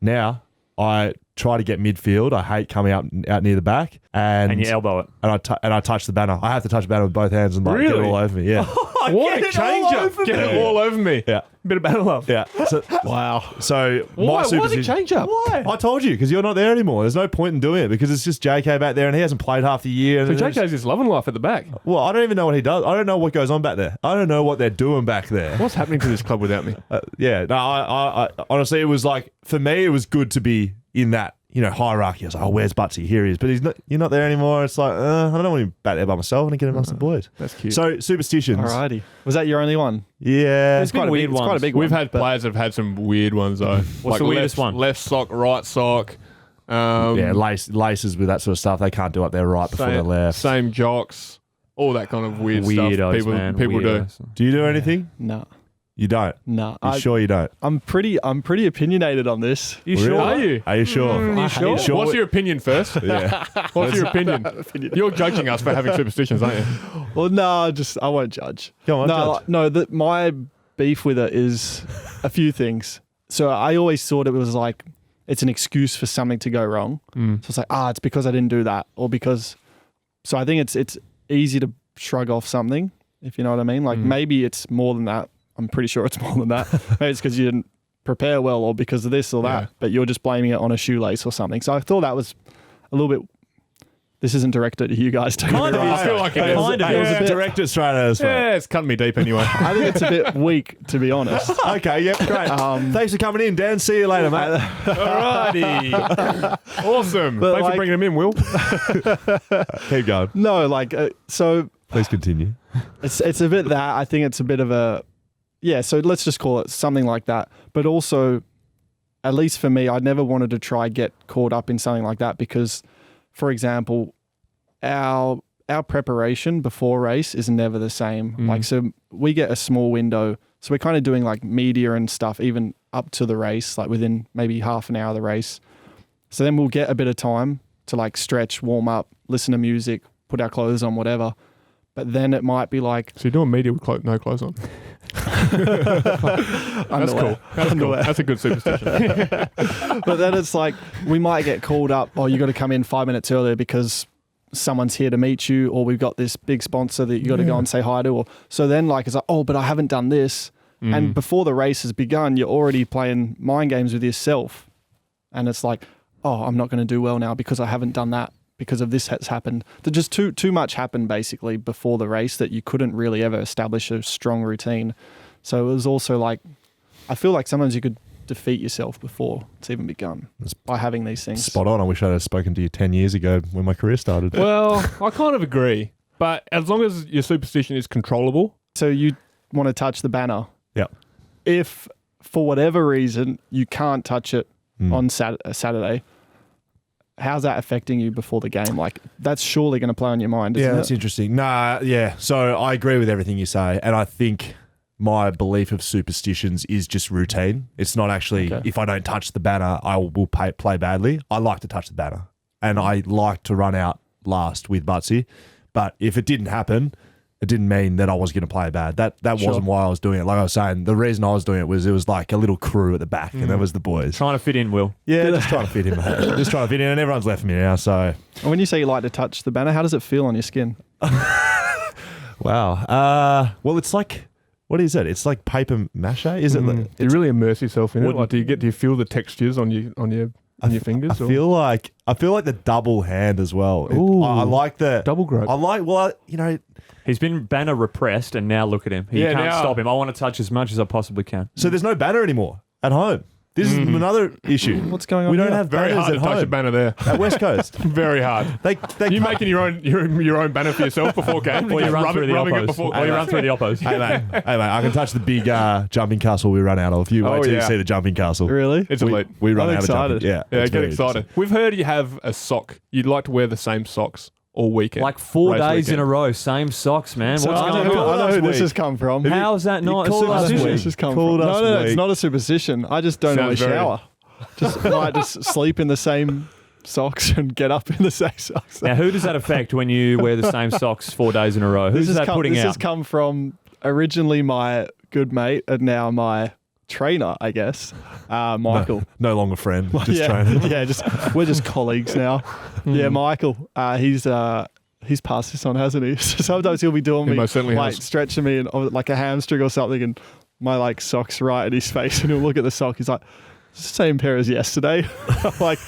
Now, I try to get midfield. I hate coming out near the back. And you elbow it. And I touch the banner. I have to touch the banner with both hands and get it all over me. Yeah. What a change-up. Get it all over me. Yeah. Bit of battle love. Yeah. So, wow. So Why my the change-up? Why? I told you, because you're not there anymore. There's no point in doing it, because it's just JK back there and he hasn't played half the year. So JK's just loving life at the back. Well, I don't even know what he does. I don't know what goes on back there. I don't know what they're doing back there. What's happening to this club without me? Yeah. No, I honestly, it was like, for me, it was good to be in that, hierarchy. I was like, oh, where's Butsy? Here he is. But you're not there anymore. It's like, I don't want him back there by myself. I want to get amongst the boys. That's cute. So, superstitions. Alrighty. Was that your only one? Yeah. It's quite a weird one. Quite a big one. We've had players that have had some weird ones, though. What's the weirdest one? Left sock, right sock. Laces with that sort of stuff. They can't do it. They're right before they left. Same jocks, all that kind of weird stuff people do. Do you do anything? No. You don't? No. You sure you don't? I'm pretty opinionated on this. You sure? Are you? Are you sure? You sure? What's your opinion first? Yeah. What's your opinion? You're judging us for having superstitions, aren't you? Well, no, I won't judge. Go on, judge. No, my beef with it is a few things. So I always thought it was like it's an excuse for something to go wrong. So it's like, it's because I didn't do that, or because. So I think it's easy to shrug off something, if you know what I mean. Like maybe it's more than that. I'm pretty sure it's more than that. Maybe it's because you didn't prepare well, or because of this or that, but you're just blaming it on a shoelace or something. So I thought that was a little bit. This isn't directed at you guys. I feel like it was directed straight at us. Yeah, it's cutting me deep anyway. I think it's a bit weak, to be honest. Okay, yep, great. Thanks for coming in, Dan. See you later, mate. Alrighty. Awesome. Thanks for bringing him in, Will. Keep going. No, so. Please continue. It's a bit that. I think it's a bit of a. Yeah, so let's just call it something like that. But also, at least for me, I never wanted to try get caught up in something like that because, for example, our preparation before race is never the same. So we get a small window. So we're kind of doing like media and stuff even up to the race, like within maybe half an hour of the race. So then we'll get a bit of time to like stretch, warm up, listen to music, put our clothes on, whatever. But then it might be like... So you're doing media with no clothes on? That's cool. That's a good superstition. But then it's like, we might get called up, you got to come in 5 minutes earlier because someone's here to meet you, or we've got this big sponsor that you got to go and say hi to. So then it's like, but I haven't done this. And before the race has begun, you're already playing mind games with yourself. And it's like, I'm not going to do well now because I haven't done that. Because of this has happened. Just too much happened basically before the race that you couldn't really ever establish a strong routine. So it was also like, I feel like sometimes you could defeat yourself before it's even begun by having these things. Spot on. I wish I'd have spoken to you 10 years ago when my career started. Well, I kind of agree. But as long as your superstition is controllable. So you want to touch the banner. Yeah. If for whatever reason you can't touch it on Saturday, how's that affecting you before the game? Like, that's surely going to play on your mind, isn't it? Yeah, that's interesting. So I agree with everything you say. And I think my belief of superstitions is just routine. It's not actually, if I don't touch the banner, I will play badly. I like to touch the banner. And I like to run out last with Butsy. But if it didn't happen, it didn't mean that I was going to play bad. That wasn't why I was doing it. Like I was saying, the reason I was doing it was like a little crew at the back, and that was the boys. Trying to fit in, Will. Yeah, just trying to fit in, mate. Just trying to fit in, and everyone's left me now, so... And when you say you like to touch the banner, how does it feel on your skin? Wow. Well, it's like... What is it? It's like paper mache, is it? Do you really immerse yourself in it? Like, do you feel the textures on your fingers? I feel like the double hand as well. I like the... Double grope. He's been banner repressed, and now look at him. You can't stop him. I want to touch as much as I possibly can. So there's no banner anymore at home. This is another issue. What's going on? We don't here? have very banners hard at to touch a home banner there at West Coast. Very hard. You making your own banner for yourself before game? Or you run through the oppos. Hey mate, I can touch the big jumping castle we run out of. You wait till you see the jumping castle. Really? It's elite. We run I'm out excited. of jumping. Yeah, get excited. We've heard you have a sock. You'd like to wear the same socks all weekend. Like 4 days in a row, same socks, man. So What's going on? I know who this has come from. How is that not a This superstition? has come from. No, it's not a superstition. I just don't always shower. Might just sleep in the same socks and get up in the same socks. Now, who does that affect when you wear the same socks 4 days in a row? Who's that putting out? This has come from originally my good mate and now my trainer, I guess, Michael. No longer friend, just trainer. Yeah, we're just colleagues now. Yeah, Michael, he's passed this on, hasn't he? So sometimes he'll be doing me, most certainly like has. stretching me in, like a hamstring or something, and my like sock's right in his face, and he'll look at the sock. He's like, "It's the same pair as yesterday." I'm like,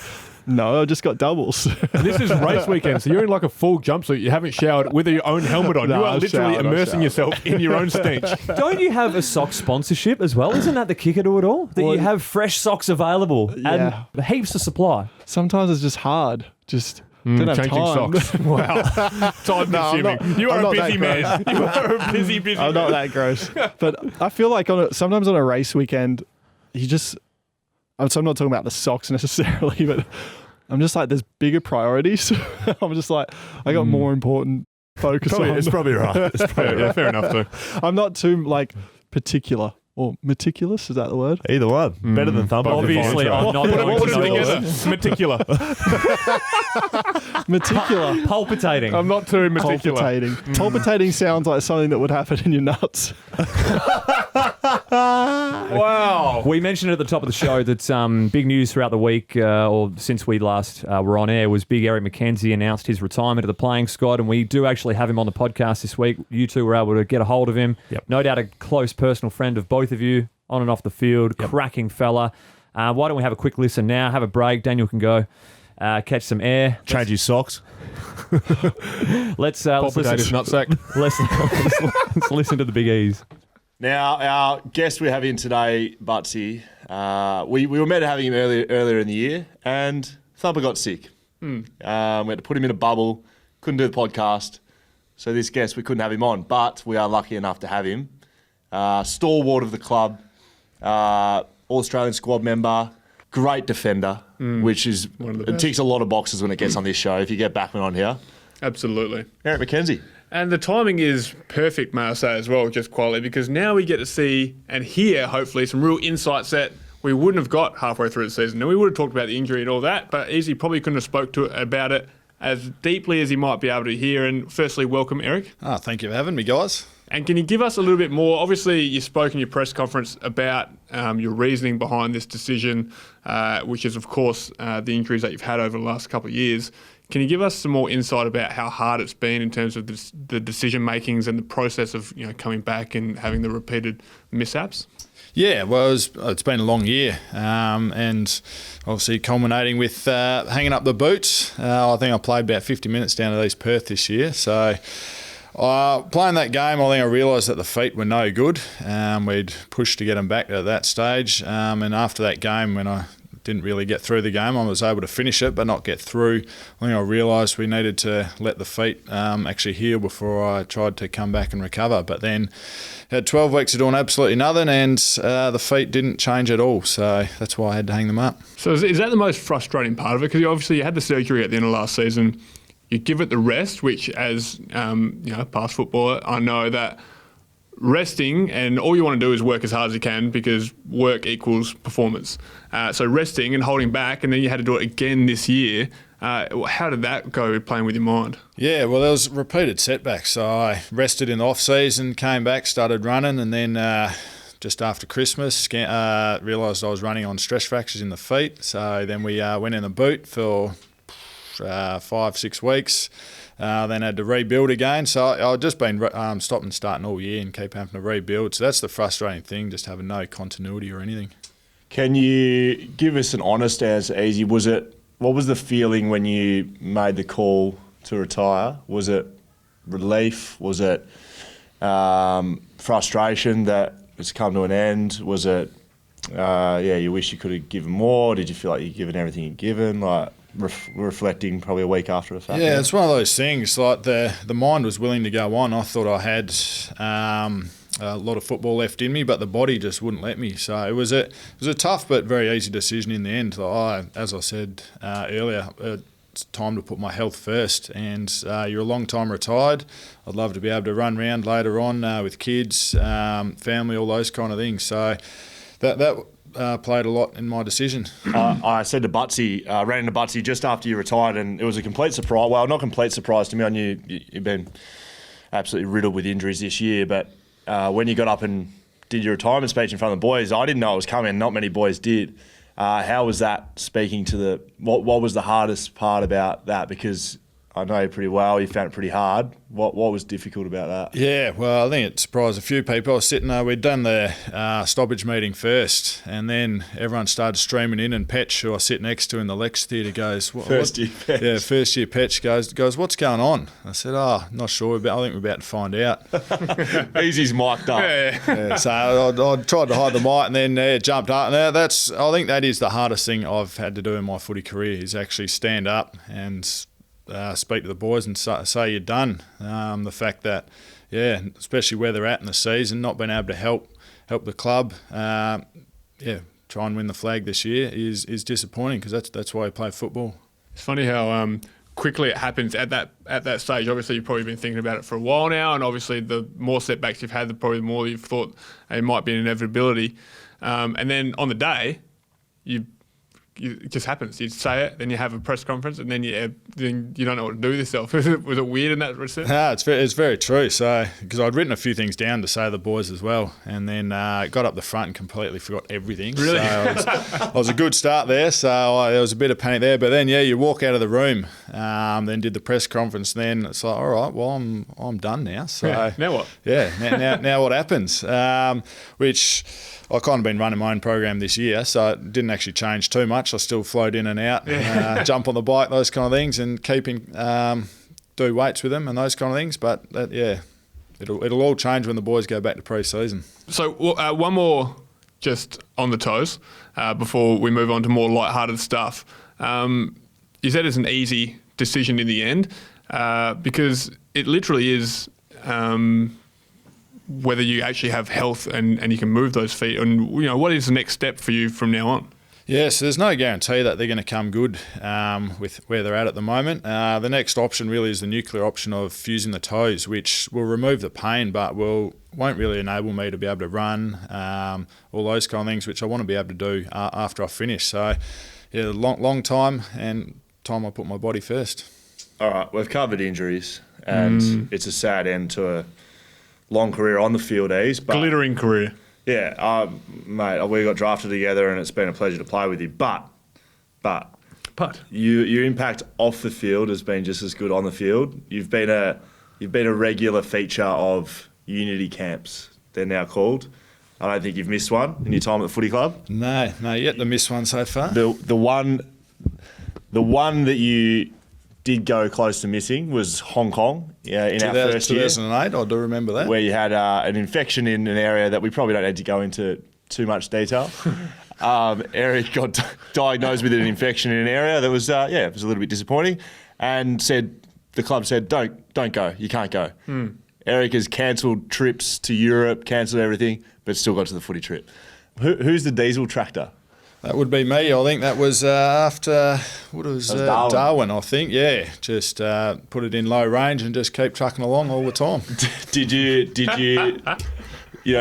no, I just got doubles. This is race weekend, so you're in like a full jumpsuit. You haven't showered with your own helmet on. No, you are I've literally showered, immersing yourself in your own stench. Don't you have a sock sponsorship as well? Isn't that the kicker to it all? That you have fresh socks available and heaps of supply. Sometimes it's just hard. Just don't have Changing time. socks. Wow. Time consuming. You are a busy man. You are a busy I'm man. not that gross. But I feel like sometimes on a race weekend, you just... So I'm not talking about the socks necessarily, but I'm just like, there's bigger priorities. I'm just like, I got more important focus on. It's probably right. Yeah, fair enough too. I'm not too like particular or meticulous. Is that the word? Either one. Better than Thumper. Obviously, I'm not going What to is know it the together? word. Meticular. Meticular. Palpitating. I'm not too meticulous. Palpitating. Palpitating sounds like something that would happen in your nuts. Wow. We mentioned at the top of the show that big news throughout the week, or since we last were on air, was big Eric McKenzie announced his retirement of the playing squad, and we do actually have him on the podcast this week. You two were able to get a hold of him. Yep. No doubt a close personal friend of both of you, on and off the field. Yep. Cracking fella. Why don't we have a quick listen now? Have a break. Daniel can go catch some air. Change his socks. Let's Palpitate listen. his nutsack. Let's listen to the Big E's. Now, our guest we have in today, Butsy, we were meant to have him earlier in the year, and Thumper got sick. We had to put him in a bubble, couldn't do the podcast. So this guest, we couldn't have him on, but we are lucky enough to have him. Stalwart of the club, All-Australian squad member, great defender, which is it ticks a lot of boxes when it gets on this show, if you get Backman on here. Absolutely. Eric McKenzie. And the timing is perfect, may I say, as well, just quality, because now we get to see and hear, hopefully, some real insights that we wouldn't have got halfway through the season. Now, we would have talked about the injury and all that, but Easy probably couldn't have spoke to about it as deeply as he might be able to hear. And firstly, welcome, Eric. Thank you for having me, guys. And can you give us a little bit more? Obviously, you spoke in your press conference about your reasoning behind this decision, which is, of course, the injuries that you've had over the last couple of years. Can you give us some more insight about how hard it's been in terms of the decision makings and the process of coming back and having the repeated mishaps? Yeah, well, it's been a long year, and obviously culminating with hanging up the boots. I think I played about 50 minutes down at East Perth this year, so playing that game, I think I realised that the feet were no good. We'd pushed to get them back at that stage, and after that game, when I didn't really get through the game, I was able to finish it but not get through. I think I realised we needed to let the feet actually heal before I tried to come back and recover. But then had 12 weeks of doing absolutely nothing, and the feet didn't change at all, so that's why I had to hang them up. So is that the most frustrating part of it? Because obviously you had the surgery at the end of last season. You give it the rest, which as past footballer, I know that resting and all you want to do is work as hard as you can because work equals performance. So resting and holding back, and then you had to do it again this year. How did that go playing with your mind? Yeah, well, there was repeated setbacks. So I rested in the off-season, came back, started running, and then just after Christmas, realised I was running on stress fractures in the feet. So then we went in the boot for 5-6 weeks. Then had to rebuild again. So I've just been stopping and starting all year and keep having to rebuild. So that's the frustrating thing, just having no continuity or anything. Can you give us an honest answer, Easy? What was the feeling when you made the call to retire? Was it relief? Was it frustration that it's come to an end? Was it, you wish you could have given more? Did you feel like you'd given everything you'd given? Like reflecting probably a week after the fact? Yeah, it's one of those things. Like the mind was willing to go on. I thought I had a lot of football left in me, but the body just wouldn't let me. So it was a tough but very easy decision in the end. As I said earlier, it's time to put my health first. And you're a long time retired. I'd love to be able to run around later on with kids, family, all those kind of things. So that played a lot in my decision. I said to Butsy, ran into Butsy just after you retired, and it was a complete surprise. Well, not complete surprise to me. I knew you've been absolutely riddled with injuries this year, but when you got up and did your retirement speech in front of the boys, I didn't know it was coming. Not many boys did. How was that speaking to what was the hardest part about that? Because I know you pretty well. You found it pretty hard. What was difficult about that? Yeah, well, I think it surprised a few people. I was sitting there, we'd done the stoppage meeting first, and then everyone started streaming in, and Petch, who I sit next to in the Lex Theatre, goes... First year Petch goes, what's going on? I said, not sure. I think we're about to find out. Easy's mic'd up. Yeah, so I tried to hide the mic, and then jumped up. And I think that is the hardest thing I've had to do in my footy career, is actually stand up and... speak to the boys and say you're done. The fact that, especially where they're at in the season, not being able to help the club, try and win the flag this year is disappointing, because that's why I play football. It's funny how quickly it happens at that stage. Obviously, you've probably been thinking about it for a while now, and obviously the more setbacks you've had, the probably more you've thought it might be an inevitability. And then on the day, it just happens. You say it, then you have a press conference, and then you don't know what to do with yourself. Was it weird in that respect? No, it's very true. So, because I'd written a few things down to say to the boys as well, and then got up the front and completely forgot everything. Really? So it was a good start there. So there was a bit of panic there, but then you walk out of the room, then did the press conference. Then it's like, all right, well I'm done now. So now what? Yeah, now what happens? Which I've kind of been running my own program this year, so it didn't actually change too much. I still float in and out, jump on the bike, those kind of things, and do weights with them and those kind of things. But it'll all change when the boys go back to pre-season. So one more just on the toes before we move on to more lighthearted stuff. You said it's an easy decision in the end because it literally is whether you actually have health and you can move those feet. And, what is the next step for you from now on? Yes, there's no guarantee that they're going to come good with where they're at the moment. The next option really is the nuclear option of fusing the toes, which will remove the pain but won't really enable me to be able to run, all those kind of things, which I want to be able to do after I finish. So, long time, and time I put my body first. All right, we've covered injuries, and it's a sad end to a long career on the field, but glittering career. Yeah, mate, we got drafted together, and it's been a pleasure to play with you. But your impact off the field has been just as good on the field. You've been a regular feature of Unity camps, they're now called. I don't think you've missed one in your time at the footy club. No, yet to miss one so far. The one that you did go close to missing was Hong Kong in our first year. 2008, I do remember that. Where you had an infection in an area that we probably don't need to go into too much detail. Eric got diagnosed with an infection in an area that was, it was a little bit disappointing, and the club said, don't go, you can't go. Eric has cancelled trips to Europe, cancelled everything, but still got to the footy trip. Who's the diesel tractor? That would be me. I think that was after Darwin, I think. Yeah, just put it in low range and just keep trucking along all the time. Did you?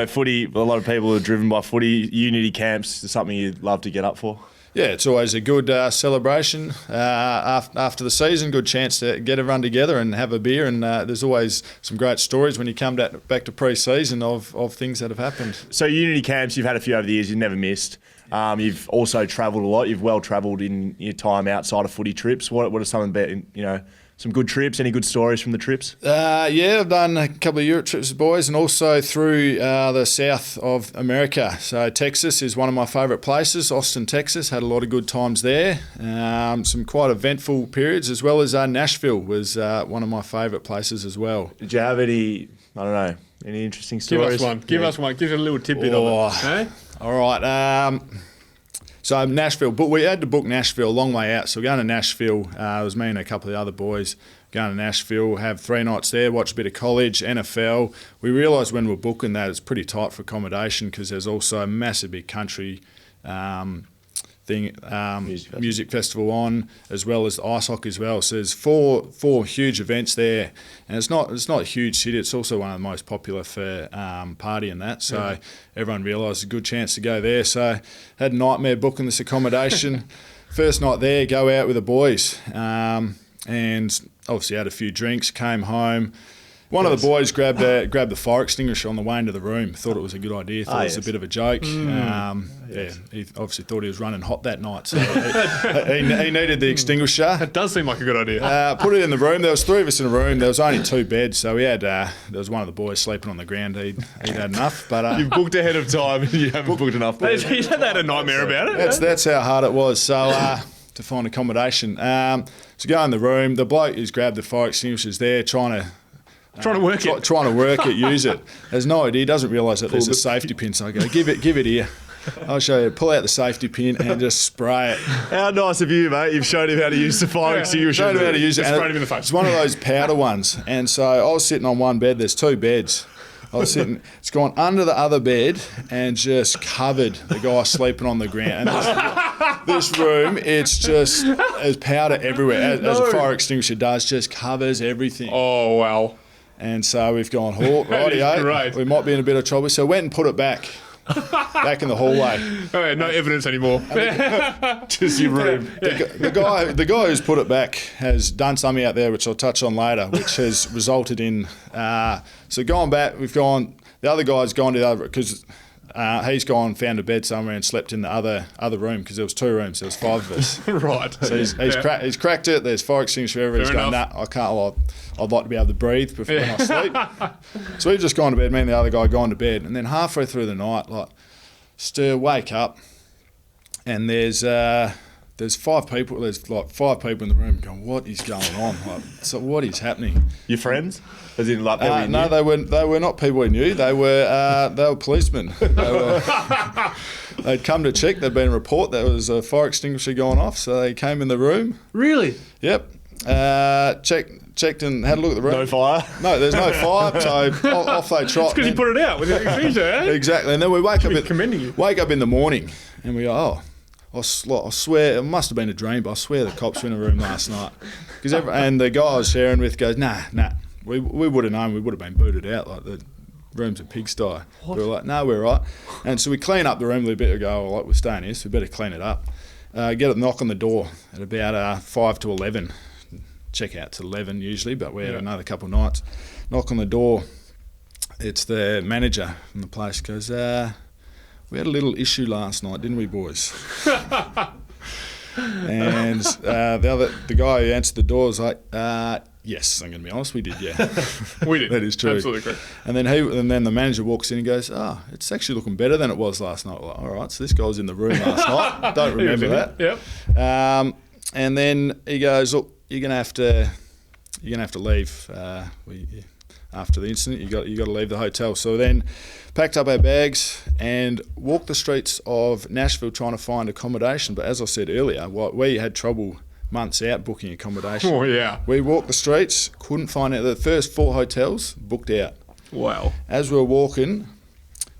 Footy. A lot of people are driven by footy. Unity camps is something you'd love to get up for. Yeah, it's always a good celebration after the season. Good chance to get everyone together and have a beer. And there's always some great stories when you come back to pre-season of things that have happened. So Unity camps, you've had a few over the years. You've never missed. You've also travelled a lot. You've well travelled in your time outside of footy trips. What are some about some good trips? Any good stories from the trips? I've done a couple of Europe trips with boys, and also through the south of America. So Texas is one of my favourite places. Austin, Texas, had a lot of good times there. Some quite eventful periods, as well as Nashville was one of my favourite places as well. Did you have any? I don't know. Any interesting stories? Give us one. Give us a little tidbit of it. Hey? All right. So Nashville, but we had to book Nashville a long way out. So we're going to Nashville. It was me and a couple of the other boys going to Nashville, have 3 nights there, watch a bit of college, NFL. We realised when we were booking that it's pretty tight for accommodation because there's also a massive big country music festival on, as well as ice hockey as well. So there's four huge events there, and it's not a huge city. It's also one of the most popular for party and that. So everyone realised a good chance to go there. So had a nightmare booking this accommodation. First night there, go out with the boys, and obviously had a few drinks. Came home. One of the boys grabbed the fire extinguisher on the way into the room. Thought it was a good idea. Thought it was a bit of a joke. He obviously thought he was running hot that night, so he needed the extinguisher. That does seem like a good idea. Put it in the room. There was 3 of us in the room. There was only 2 beds, so we had there was one of the boys sleeping on the ground. He'd had enough. But you've booked ahead of time. And you haven't booked enough beds. You had a nightmare about it. That's how hard it was. So. To find accommodation. So go in the room. The bloke who's grabbed the fire extinguishers there, trying to work it, use it. Has no idea. He doesn't realise that there's a safety pin. So I go, give it here. I'll show you. Pull out the safety pin and just spray it. How nice of you, mate. You've shown him how to use the fire extinguisher. Showed him how to use it. Sprayed him in the face. It's one of those powder ones. And so I was sitting on one bed. There's 2 beds. I was sitting. It's gone under the other bed and just covered the guy sleeping on the ground. And this room, it's just there's powder everywhere, as a fire extinguisher does. Just covers everything. Oh, wow. And so we've gone, rightio, great. we might be in a bit of trouble. So I went and put it back in the hallway. Oh, no evidence anymore. Just your room. The guy who's put it back has done something out there, which I'll touch on later, which has resulted in. So going back, the other guy's gone to the other, because he's gone, found a bed somewhere and slept in the other room, because there was 2 rooms, there was 5 of us. Right. So he's cracked it. There's fire extinguisher everywhere. He's gone, I can't. I'd like to be able to breathe before when I sleep. So we've just gone to bed. Me and the other guy gone to bed, and then halfway through the night, wake up, and there's 5 people. There's 5 people in the room going, "What is going on? So what is happening?" Your friends? As in, like, no, they were not people we knew. They were policemen. They'd come to check. There'd been a report that there was a fire extinguisher going off, so they came in the room. Really? Yep. Checked and had a look at the room. No fire? No, there's no fire, so off they trot. It's because you put it out with the extinguisher, eh? Exactly, and then we wake commending up in the morning, and we go, I swear, it must have been a dream, but I swear the cops were in the room last night. And the guy I was sharing with goes, nah, we would have known, we would have been booted out, like the room's a pigsty. What? We were like, no, we're right. And so we clean up the room a little bit ago, like, we're staying here, so we better clean it up. Get a knock on the door at about 5 to 11. Check out to 11 usually, but we had another couple of nights. Knock on the door. It's the manager from the place. Goes, we had a little issue last night, didn't we, boys? And the guy who answered the door was like, yes, I'm going to be honest, we did, yeah. We did. That is true. Absolutely correct. And then the manager walks in and goes, it's actually looking better than it was last night. We're like, all right, so this guy was in the room last night. Don't remember that. Yep. And then he goes, look, you're gonna have to leave after the incident. You got to leave the hotel. So then, packed up our bags and walked the streets of Nashville trying to find accommodation. But as I said earlier, we had trouble months out booking accommodation. Oh yeah. We walked the streets, couldn't find it. The first 4 hotels booked out. Wow. As we were walking,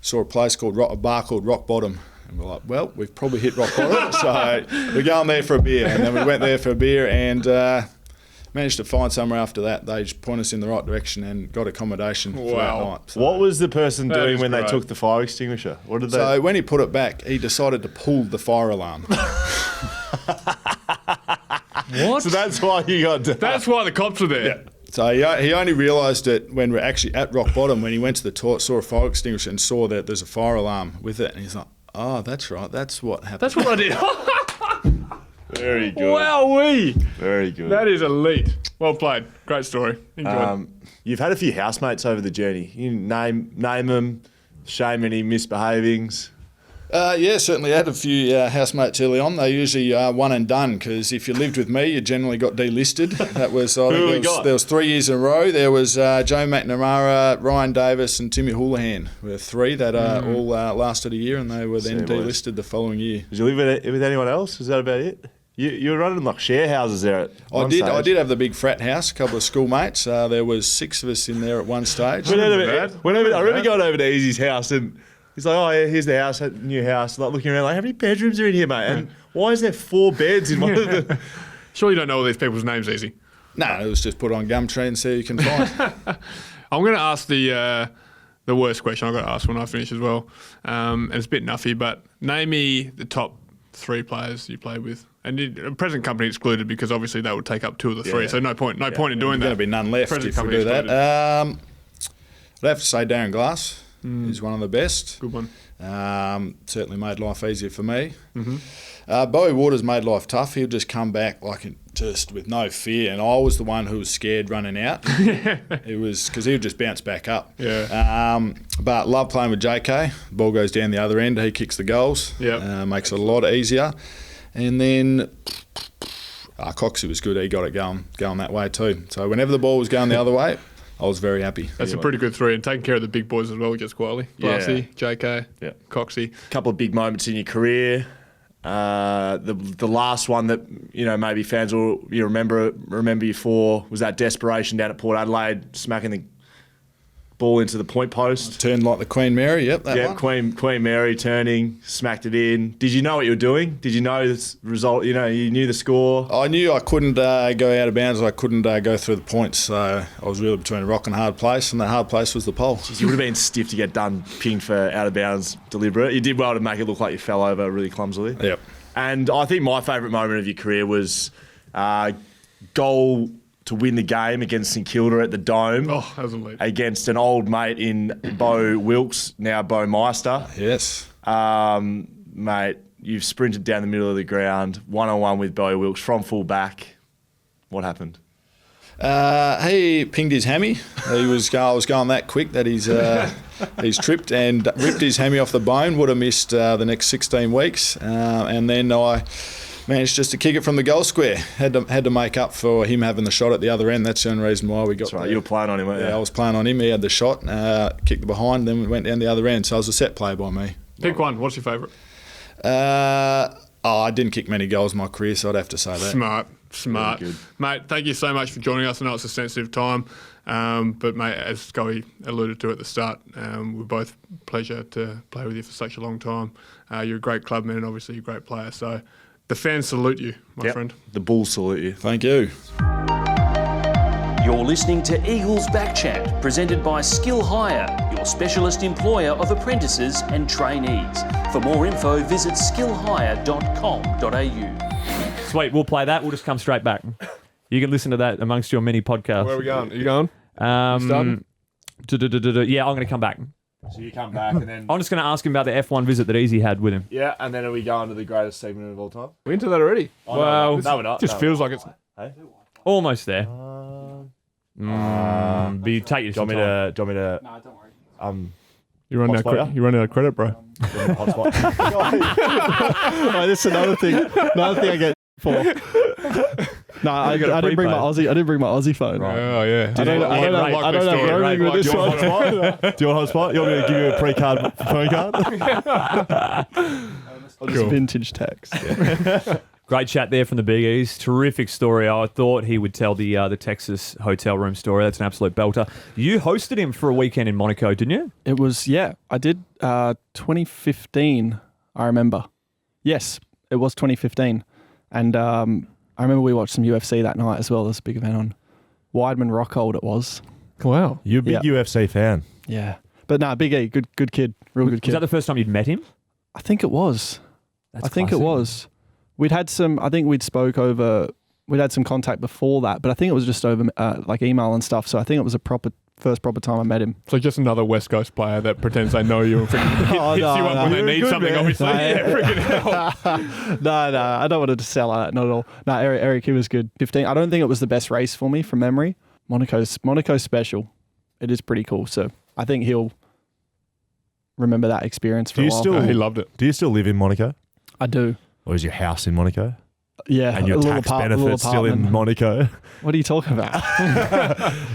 saw a place called a bar called Rock Bottom. And we're like, well, we've probably hit rock bottom, so we're going there for a beer. And then we went there for a beer and managed to find somewhere after that. They just pointed us in the right direction and got accommodation for that night. So what was the person doing when great. they took the fire extinguisher? What did they? So when he put it back, he decided to pull the fire alarm. What? So that's why you got. That's why the cops were there. Yeah. So he only realised it when we're actually at rock bottom, when he went to the toilet, saw a fire extinguisher and saw that there's a fire alarm with it. And he's like, oh, that's right. That's what happened. That's what I did. Very good. Wowee. Very good. That is elite. Well played. Great story. Enjoyed. You've had a few housemates over the journey. You name them, shame any misbehavings. Yeah, certainly had a few housemates early on. They usually one and done, because if you lived with me, you generally got delisted. That was, there was 3 years in a row. There was Joe McNamara, Ryan Davis and Timmy Houlihan were 3 that all lasted a year, and they were then delisted the following year. Did you live with anyone else? Is that about it? You were running like share houses there at one stage. I did have the big frat house, a couple of schoolmates. There was 6 of us in there at one stage. I remember going over to Easy's house and he's like, oh yeah, here's the house, new house. Like looking around, like, how many bedrooms are in here, mate? And why is there 4 beds in one of the? Sure, you don't know all these people's names, Easy. No, it was just put on Gumtree and see who you can find. I'm going to ask the worst question. I've got to ask when I finish as well. And it's a bit nuffy, but name me the top 3 players you played with. And present company excluded, because obviously that would take up 2 of the 3. So no point in doing that. There's going to be none left Present if we company do that. excluded. I'd have to say Darren Glass is one of the best. Good one. Certainly made life easier for me. Bowie Waters made life tough. He'd just come back just with no fear, and I was the one who was scared running out. It was because he would just bounce back up. Yeah. But love playing with JK. The ball goes down the other end. He kicks the goals. Yeah. Makes it a lot easier. And then Coxie was good. He got it going that way too. So whenever the ball was going the other way, I was very happy. That's a pretty good 3, and taking care of the big boys as well gets quietly. Glassy, JK, Coxie. A couple of big moments in your career. The last one that maybe fans will remember you for was that desperation down at Port Adelaide, smacking the ball into the point post. Turned like the Queen Mary. Yep, that one. Queen Mary turning, smacked it in. Did you know what you were doing? Did you know this result? You knew the score. I knew I couldn't go out of bounds. I couldn't go through the points. So I was really between a rock and a hard place, and the hard place was the pole. Jeez, you would have been stiff to get done pinged for out of bounds deliberate. You did well to make it look like you fell over really clumsily. Yep. And I think my favourite moment of your career was goal to win the game against St Kilda at the Dome. Oh, that was elite. Against an old mate in Bo Wilkes, now Bo Meister. Yes. Mate, you've sprinted down the middle of the ground, one-on-one with Bo Wilkes from full back. What happened? He pinged his hammy. I was going that quick that he's tripped and ripped his hammy off the bone. Would have missed the next 16 weeks. And then I managed just to kick it from the goal square. Had to make up for him having the shot at the other end. That's the only reason why we got. That's right. You were playing on him, weren't you? Yeah, I was playing on him. He had the shot, kicked it behind, then we went down the other end. So it was a set play by me. Pick one. What's your favourite? I didn't kick many goals in my career, so I'd have to say that. Smart. Good. Mate, thank you so much for joining us. I know it's a sensitive time, but, mate, as Scully alluded to at the start, we're both pleasure to play with you for such a long time. You're a great clubman and obviously you're a great player. So the fans salute you, my friend. The Bulls salute you. Thank you. You're listening to Eagles BACKchat, presented by Skill Hire, your specialist employer of apprentices and trainees. For more info, visit skillhire.com.au. Sweet, we'll play that. We'll just come straight back. You can listen to that amongst your many podcasts. Where are we going? Are you going? Yeah, I'm going to come back. So you come back and then... I'm just going to ask him about the F1 visit that Easy had with him. Yeah, and then are we going to the greatest segment of all time? We're into that already. Oh, Well, no, we're not. Just feels like it's... Hey? Almost there. But you take your time. Do you want me to... No, don't worry. You run out of credit, bro. Hotspot. Oh, this is another thing I get for. No, I didn't bring my Aussie. I didn't bring my Aussie phone. Right. Oh yeah. I don't have roaming with this one. Do you want hotspot? You want me to give you a pre-card phone card? Just vintage text. Great chat there from the Big East. Terrific story. I thought he would tell the Texas hotel room story. That's an absolute belter. You hosted him for a weekend in Monaco, didn't you? It was, yeah. I did 2015, I remember. Yes, it was 2015. And I remember we watched some UFC that night as well. There's a big event on Weidman Rockhold it was. Wow. You're a big UFC fan. Yeah. But no, Big E, good kid. Real good kid. Was that the first time you'd met him? I think it was. That's I think classic. it was. We'd had some, I think we'd had some contact before that, but I think it was just over like email and stuff. So I think it was a first proper time I met him. So just another West Coast player that pretends they know you and freaking hits you up when they need something, man. obviously. Yeah, freaking hell. No, I don't want to sell out, not at all. No, Eric, he was good. 15. I don't think it was the best race for me from memory. Monaco's special. It is pretty cool. So I think he'll remember that experience for a while. He loved it. Do you still live in Monaco? I do. Or is your house in Monaco? Yeah. And your tax benefits still in Monaco? What are you talking about?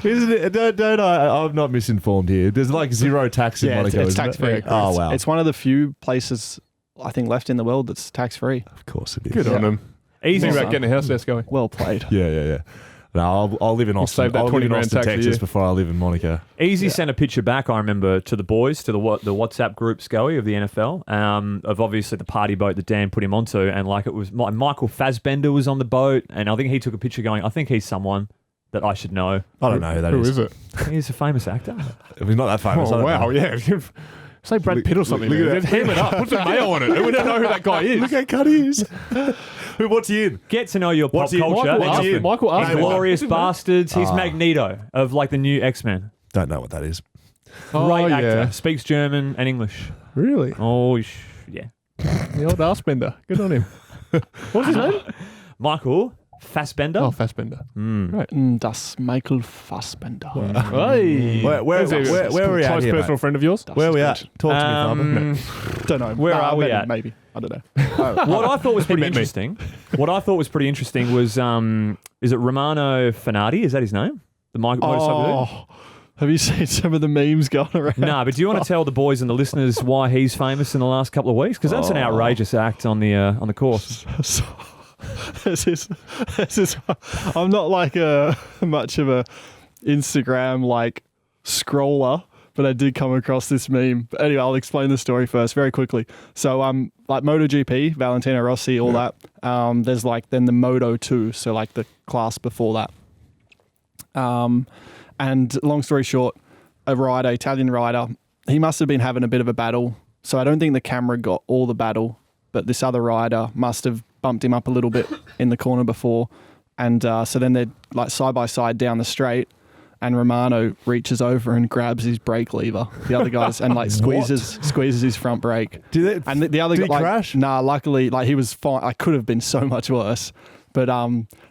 Isn't it? I'm not misinformed here. There's like zero tax in Monaco. It's tax free. Oh, wow. It's one of the few places I think left in the world that's tax free. Of course it is. Good on him. Easy. Think about getting a house desk going. Well played. Yeah. No, I'll live in Austin. save that I'll live 20 in grand Austin, tax a Texas year. before I live in Monaco. Easy sent a picture back, I remember, to the boys, to the WhatsApp group, Scully, of the NFL, of obviously the party boat that Dan put him onto. And like it was Michael Fassbender was on the boat. And I think he took a picture going, I think he's someone that I should know. I don't know who that is. Who is it? He's a famous actor. He's not that famous. Oh, wow, yeah. Say Brad Pitt or something. look at Just ham it up. Put some mayo on it. We don't know who that guy is. Look how cut he is. What's he in? Get to know your pop What's he in? culture. Michael He's Arthur. Glorious Bastards. He's Magneto of like the new X-Men. Don't know what that is. Great actor. yeah. Speaks German and English. Really? Oh, yeah. The old ass bender. Good on him. What's his name? Michael Fassbender. Oh, Fassbender. Right. Das Michael Fassbender. Hey. Where are we at Close here, personal mate? friend of yours? Where are we at? Talk to me, Farmer. Don't know. Where are we maybe, at? Maybe. I don't know. What I thought was pretty met me. interesting. What I thought was pretty interesting was, is it Romano Fanati? Is that his name? The motorcycle dude? Have you seen some of the memes going around? No, but do you want to tell the boys and the listeners why he's famous in the last couple of weeks? Because that's an outrageous act on the course. This is, I'm not like much of a Instagram like scroller, but I did come across this meme. But anyway, I'll explain the story first very quickly. So like MotoGP, Valentino Rossi, all that. There's like then the Moto 2, so like the class before that. And long story short, a rider, Italian rider, he must have been having a bit of a battle. So I don't think the camera got all the battle, but this other rider must have bumped him up a little bit in the corner before. And so then they're like side by side down the straight, and Romano reaches over and grabs his brake lever. The other guys and like squeezes his front brake. And the other guy crash? Nah, luckily like he was fine. I could have been so much worse. But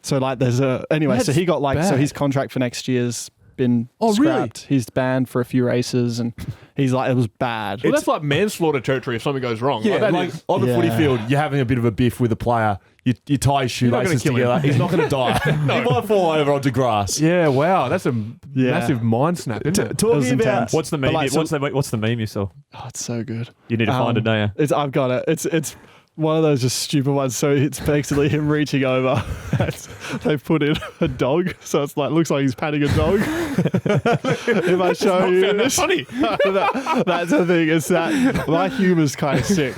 so like there's so he got like so his contract for next year's been scrapped. Really? He's banned for a few races, and he's like, it was bad. Well, that's like manslaughter territory if something goes wrong. Yeah, like on the footy field, you're having a bit of a biff with a player. You tie his shoelaces together. He's not going to die. He might fall over onto grass. Yeah, wow, that's a massive mind snap, isn't it? Talking about what's the meme? What's the meme you saw? Oh, it's so good. You need to find it, don't you? I've got it. It's one of those just stupid ones. So it's basically him reaching over. They've put in a dog, so it's like looks like he's patting a dog. If I show you, that's funny. That's the thing. It's that my humor's kind of sick.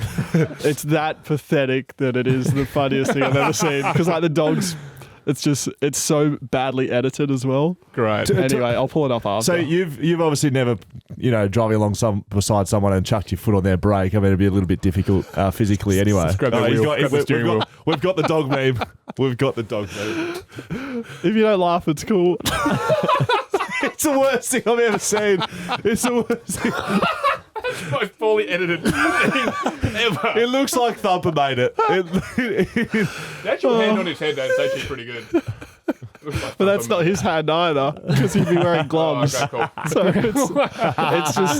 It's that pathetic that it is the funniest thing I've ever seen. Because like the dogs, it's so badly edited as well. Great. Anyway, I'll pull it up after. So you've obviously never, driving along beside someone and chucked your foot on their brake. I mean, it'd be a little bit difficult phically anally. Just grab the wheel, grab the steering wheel. We've got the dog meme. We've got the dog meme. If you don't laugh, it's cool. It's the worst thing I've ever seen. It's the worst thing. It's the most poorly edited thing ever. It looks like Thumper made it. The actual hand on his head, that's actually pretty good. But that's not his hand either, because he'd be wearing gloves. Oh, okay, cool. So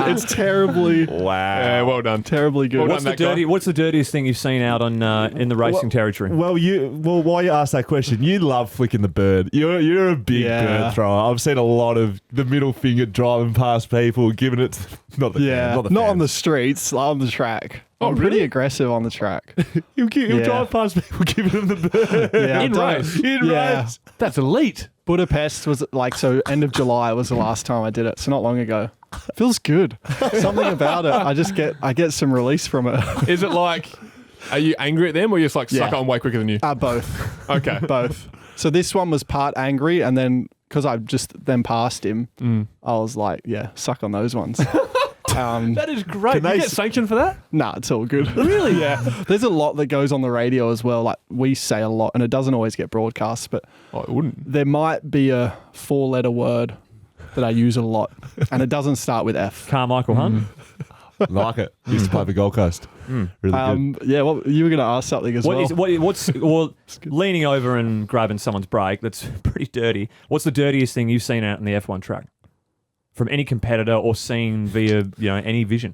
it's terribly Yeah, well done. terribly good. Well done. What's the dirtiest thing you've seen out on in the racing territory? Well, while you ask that question, you love flicking the bird. You're a big bird thrower. I've seen a lot of the middle finger driving past people, giving it not on the streets, like on the track. I'm pretty aggressive on the track. You'll drive past people giving them the bird. Yeah, In race. That's elite. Budapest was like, so end of July was the last time I did it. So not long ago. Feels good. Something about it. I get some release from it. Is it like, are you angry at them, or you just like suck it on way quicker than you? Both. Okay. Both. So this one was part angry, and then because I just then passed him, I was like, yeah, suck on those ones. That is great. Can you get sanctioned for that? Nah, it's all good. Really? Yeah. There's a lot that goes on the radio as well. Like we say a lot, and it doesn't always get broadcast, but it wouldn't. There might be a 4-letter word that I use a lot, and it doesn't start with F. Carmichael Hunt. Like it. Used to play for Gold Coast. Really good. Yeah, well, you were going to ask something as well. What's leaning over and grabbing someone's brake? That's pretty dirty. What's the dirtiest thing you've seen out in the F1 track? From any competitor or seen via any vision?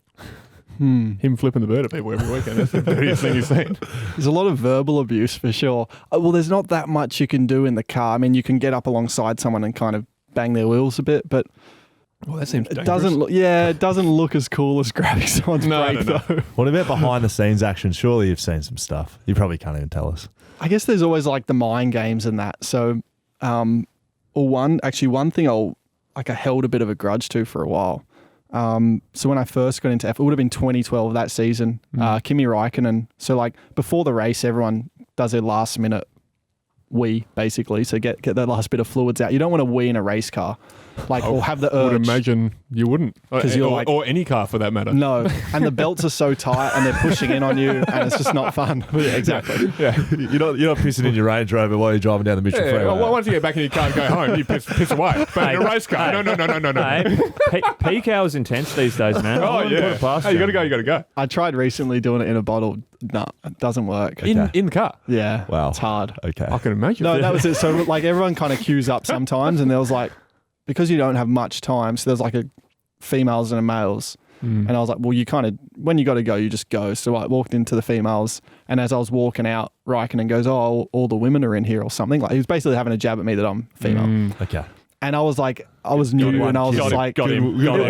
Him flipping the bird at people every weekend. That's the dirtiest thing you've seen. There's a lot of verbal abuse for sure. Well, there's not that much you can do in the car. I mean, you can get up alongside someone and kind of bang their wheels a bit, but that seems dangerous. It doesn't look as cool as grabbing someone's brake though. What about behind the scenes action? Surely you've seen some stuff. You probably can't even tell us. I guess there's always like the mind games and that. So, one thing I held a bit of a grudge to for a while. So when I first got into F, it would have been 2012 that season. Kimi Räikkönen. So like before the race, everyone does their last minute wee basically. So get that last bit of fluids out. You don't want to wee in a race car, or have the urge. I would imagine you wouldn't, or any car for that matter. No, and the belts are so tight and they're pushing in on you, and it's just not fun. Yeah, exactly. Yeah, you're not pissing in your Range Rover while you're driving down the Mitchell Freeway. Well, once you get back in your car and go home, you piss away. But in a race car, no. Peak hour's intense these days, man. Oh yeah. Hey, you gotta go. I tried recently doing it in a bottle. No, it doesn't work. In the car. Yeah. Wow. It's hard. Okay. I can imagine. No, that was it. So like everyone kind of queues up sometimes, and there was like, because you don't have much time, so there's like a females and a males. And I was like, well, you kind of, when you got to go, you just go. So I walked into the females, and as I was walking out, Räikkönen goes, oh, all the women are in here or something. Like he was basically having a jab at me that I'm female. Okay. And I was like, I was new, and I was like, it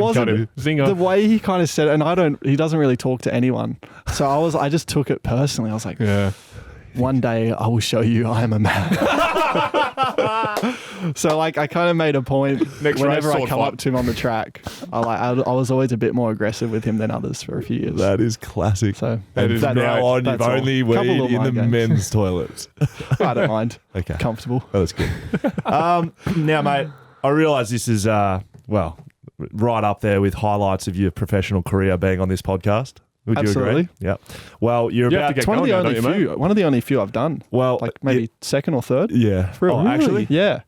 wasn't the way he kind of said it, and he doesn't really talk to anyone. So I just took it personally. I was like, yeah. one day I will show you I am a man. So like I kind of made a point whenever I come up to him on the track, I was always a bit more aggressive with him than others for a few years. That is classic. So that is now on. You've only weed in the men's toilets. I don't mind. Okay. Comfortable. Oh, that's good. Now, mate, I realise this is, right up there with highlights of your professional career being on this podcast. Would you agree? Yeah. Well, you're about to get one going of the only few I've done. Well, like maybe second or third. Yeah. Actually? Yeah.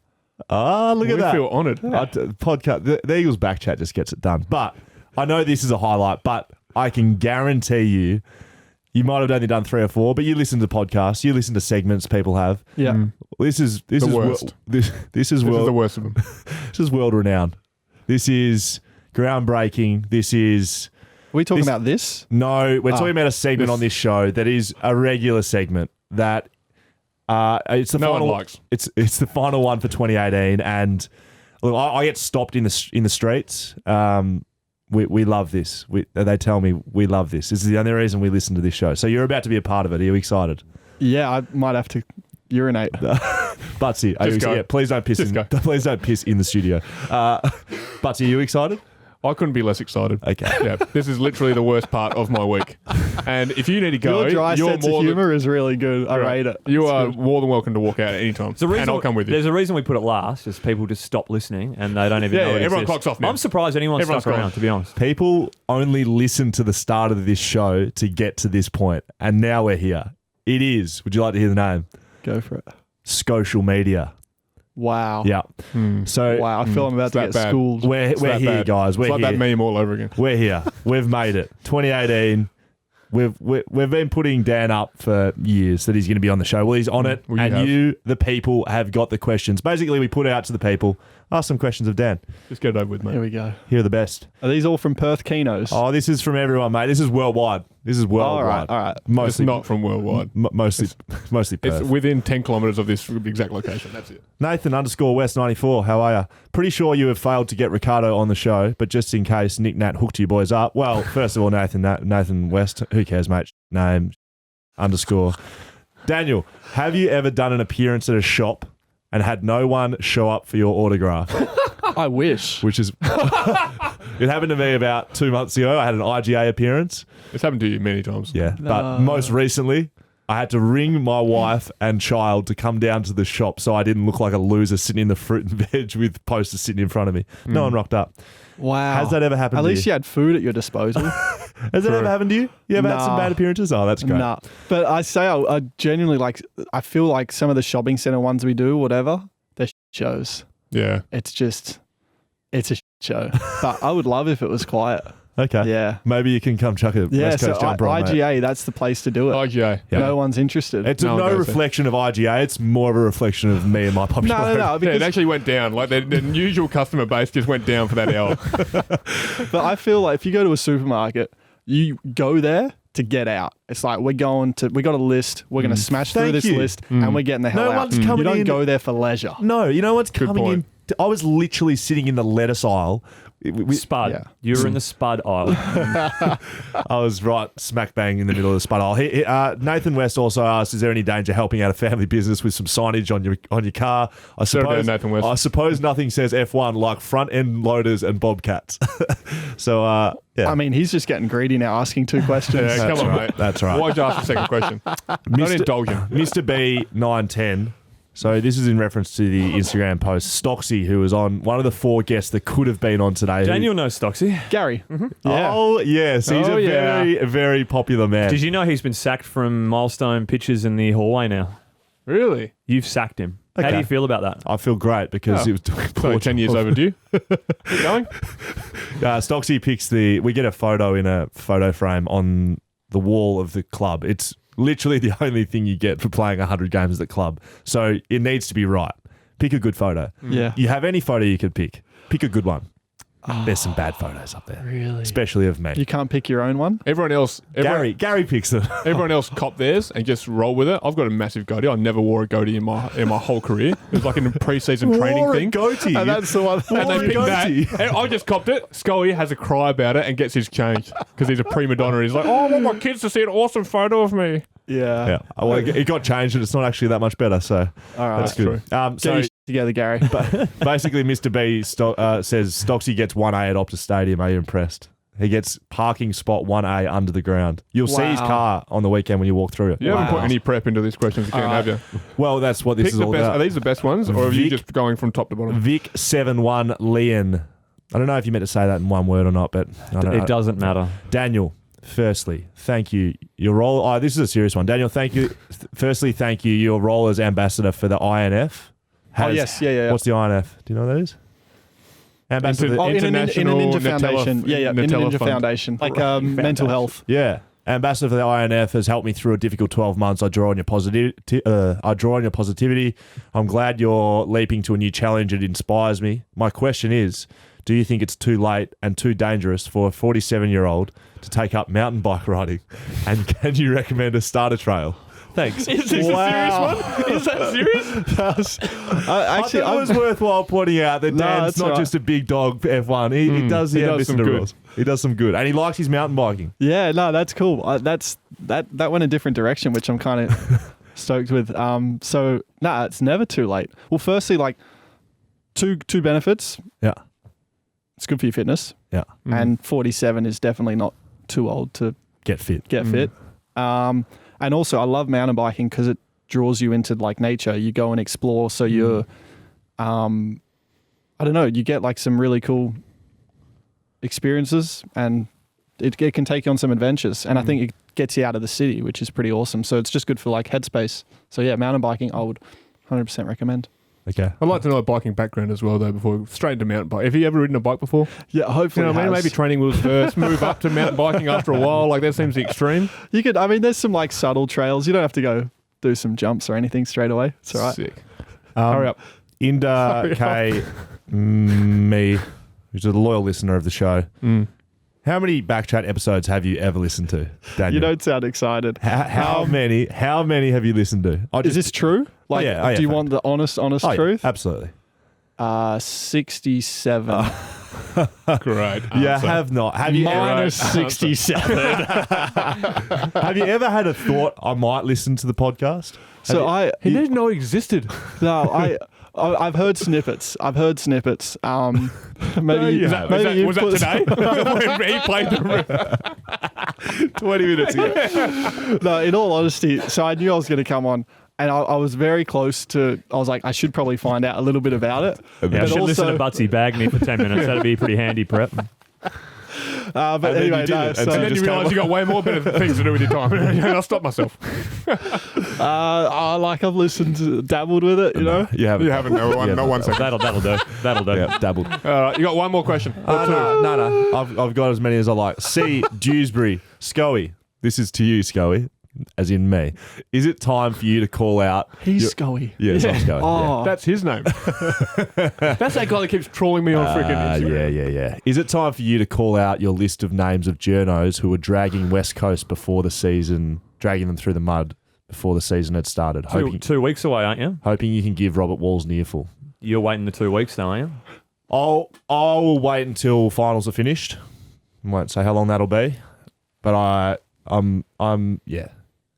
Look at that. We feel honoured. Podcast. The Eagles BACKchat just gets it done. But I know this is a highlight, but I can guarantee you might have only done 3 or 4, but you listen to podcasts, you listen to segments people have. Yeah. This is worst. This is the worst of them. This is world renowned. This is groundbreaking. This is. Are we talking about this? No, we're talking about a segment on this show that is a regular segment that it's the final. One likes. It's the final one for 2018, and look, I get stopped in the streets. We love this. They tell me we love this. This is the only reason we listen to this show. So you're about to be a part of it. Are you excited? Yeah, I might have to urinate. Butsy, please don't piss. Please don't piss in the studio. Butsy, are you excited? I couldn't be less excited. Okay. Yeah, this is literally the worst part of my week. And if you need to go, your dry sense of humour is really good. I rate it. You are more than welcome to walk out at any time. And I'll come with you. There's a reason we put it last, is people just stop listening and they don't even know it everyone exists. clocks off now. I'm surprised anyone stuck gone. around, to be honest. People only listen to the start of this show to get to this point, and now we're here. It is. Would you like to hear the name? Go for it. Social media. Wow. Yeah. So wow, I feel I'm about to get bad. schooled. We're here, bad. guys. We're It's like here. that meme all over again. We're here. We've made it. 2018. We've been putting Dan up for years that he's going to be on the show. Well, he's on it, you, the people, have got the questions. Basically, we put it out to the people. Ask some questions of Dan. Just get it over with, mate. Here we go. Here are the best. Are these all from Perth Kinos? Oh, this is from everyone, mate. This is worldwide. All right. Mostly It's not from worldwide. Mostly Perth. It's within 10 kilometres of this exact location. That's it. Nathan_West94, how are you? Pretty sure you have failed to get Ricciardo on the show, but just in case Nick Nat hooked you boys up. Well, first of all, Nathan West, who cares, mate? Name _ Daniel, have you ever done an appearance at a shop and had no one show up for your autograph? I wish. Which is... It happened to me about 2 months ago. I had an IGA appearance. It's happened to you many times. Yeah, but most recently, I had to ring my wife and child to come down to the shop so I didn't look like a loser sitting in the fruit and veg with posters sitting in front of me. No one rocked up. Wow. Has that ever happened to you? At least you had food at your disposal. Has that ever happened to you? You ever had some bad appearances? Oh, that's great. Nah. But I say I genuinely I feel like some of the shopping centre ones we do, whatever, they're shows. Yeah. It's a show. But I would love if it was quiet. Okay. Yeah. Maybe you can come chuck a West Coast jumper on, IGA, mate. that's the place to do it. IGA. Yeah. No one's interested. It's no reflection of IGA. It's more of a reflection of me and my popularity. No. It actually went down. Like the usual customer base just went down for that hour. But I feel like if you go to a supermarket, you go there to get out. It's like we got a list. We're going to smash through this list and we're getting the hell out. One's coming you don't in. go there for leisure. No, you know what's coming point. in? I was literally sitting in the lettuce aisle. Spud. Yeah. You were in the Spud aisle. I was right smack bang in the middle of the spud aisle. Nathan West also asked, is there any danger helping out a family business with some signage on your car? I suppose nothing says F1 like front end loaders and bobcats. So, yeah. I mean, he's just getting greedy now, asking 2 questions. Yeah, come on, mate. That's right. Why'd you ask the second question? Don't indulge him. Mr. B910. So this is in reference to the Instagram post. Stocksy, who was on one of the 4 guests that could have been on today. Daniel knows Stocksy. Gary. Mm-hmm. Yeah. Oh, yes. He's very, very popular man. Did you know he's been sacked from milestone pitches in the hallway now? Really? You've sacked him. Okay. How do you feel about that? I feel great because he was doing So 10 years overdue. Keep going. Stocksy picks we get a photo in a photo frame on the wall of the club. It's literally the only thing you get for playing 100 games at the club. So it needs to be right. Pick a good photo. Yeah. You have any photo you could pick. Pick a good one. There's some bad photos up there. Really? Especially of me. You can't pick your own one? Everyone else. Gary picks them. Everyone else cop theirs and just roll with it. I've got a massive goatee. I never wore a goatee in my whole career. It was like a pre-season training thing. Goatee. And that's the one. And they picked that. And I just copped it. Scully has a cry about it and gets his changed because he's a prima donna. He's like, oh, I want my kids to see an awesome photo of me. Yeah. Well, it got changed, and it's not actually that much better. So All right. that's good. Get So your shit together, Gary. basically, Mr. B says Stocksy gets 1A at Optus Stadium. Are you impressed? He gets parking spot 1A under the ground. You'll see his car on the weekend when you walk through it. You haven't put any prep into these questions again, have you? Well, that's what this Pick is the all best. about. Are these the best ones, or are you Vic- just going from top to bottom? Vic 71 Leon. I don't know if you meant to say that in one word or not, but I don't know. It doesn't matter. Daniel, firstly, thank you. Your role. Oh, this is a serious one. Daniel, thank you. Firstly, thank you. Your role as ambassador for the INF. Yes. Yeah. What's the INF? Do you know what that is? Ambassador. In a International Ninja Nutella- Foundation. In a Nutella Ninja Fund. Foundation. Like mental health. Yeah. Ambassador for the INF has helped me through a difficult 12 months. I draw on your positivity. I'm glad you're leaping to a new challenge. It inspires me. My question is, do you think it's too late and too dangerous for a 47-year-old to take up mountain bike riding? And can you recommend a starter trail? Thanks. Is this a serious one? Is that serious? I thought it was worthwhile pointing out that Dan's that's not right. just a big dog F1. He does does listen some to good. rules. He does some good. And he likes his mountain biking. Yeah, no, that's cool. That went a different direction, which I'm kind of stoked with. It's never too late. Well, firstly, like two benefits. Yeah. It's good for your fitness, Yeah. and 47 is definitely not too old to Get fit. get fit. And also, I love mountain biking because it draws you into like nature. You go and explore, so you're, I don't know, you get like some really cool experiences, and it can take you on some adventures. And I think it gets you out of the city, which is pretty awesome. So it's just good for like headspace. So yeah, mountain biking, I would 100% recommend. Okay. I'd like to know a biking background as well, though, before straight into mountain bike. Have you ever ridden a bike before? Yeah, hopefully. Maybe training wheels first, move up to mountain biking after a while. Like that seems the extreme. You could. I mean, there's some like subtle trails. You don't have to go do some jumps or anything straight away. It's all right. Sick. Hurry up. Inda K. Me, who's a loyal listener of the show. How many BACKchat episodes have you ever listened to, Daniel? You don't sound excited. How many have you listened to? Is this true? Like, do you want the honest truth? Yeah, absolutely. 67. Great. You have not. Have you Minus ever, 67. Have you ever had a thought I might listen to the podcast? He didn't know it existed. No, I've heard snippets. Maybe Was that today? When he played the 20 minutes ago. No, in all honesty, so I knew I was going to come on, and I was very close to. I was like, I should probably find out a little bit about it. Yeah, I should listen to Butsy bag me for 10 minutes. That'd be pretty handy prep. But anyway, no. and then you realise you got way more better things to do with your time. I'll stop myself. I've listened, dabbled with it, you know. You haven't. You haven't. No one second. That'll do. That'll do. Yeah, dabbled. All right, you got one more question. No. I've got as many as I like. C. Dewsbury. Scoey. This is to you, Scoey, as in me. Is it time for you to call out? He's Scoey. Yes, I'm Scoey. Oh, That's his name. That's that guy that keeps trolling me on freaking Instagram. Yeah. Is it time for you to call out your list of names of journos who were dragging West Coast before the season, dragging them through the mud before the season had started? Two weeks away, aren't you? Hoping you can give Robert Walls an earful. You're waiting the 2 weeks now, aren't you? I will wait until finals are finished. I won't say how long that'll be, but I'm yeah.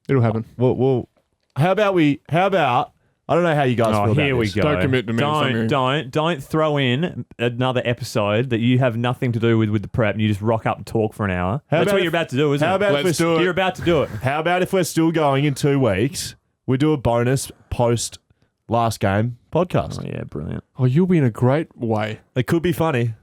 It'll happen. Well, how about I don't know how you guys feel about here we this. go. Don't commit to me something. Don't throw in another episode that you have nothing to do with the prep and you just rock up and talk for an hour. That's what you're about to do, isn't it? How about if Let's do it. You're about to do it. How about if we're still going in 2 weeks, we do a bonus post last game podcast. Oh, yeah, brilliant. Oh, you'll be in a great way. It could be funny.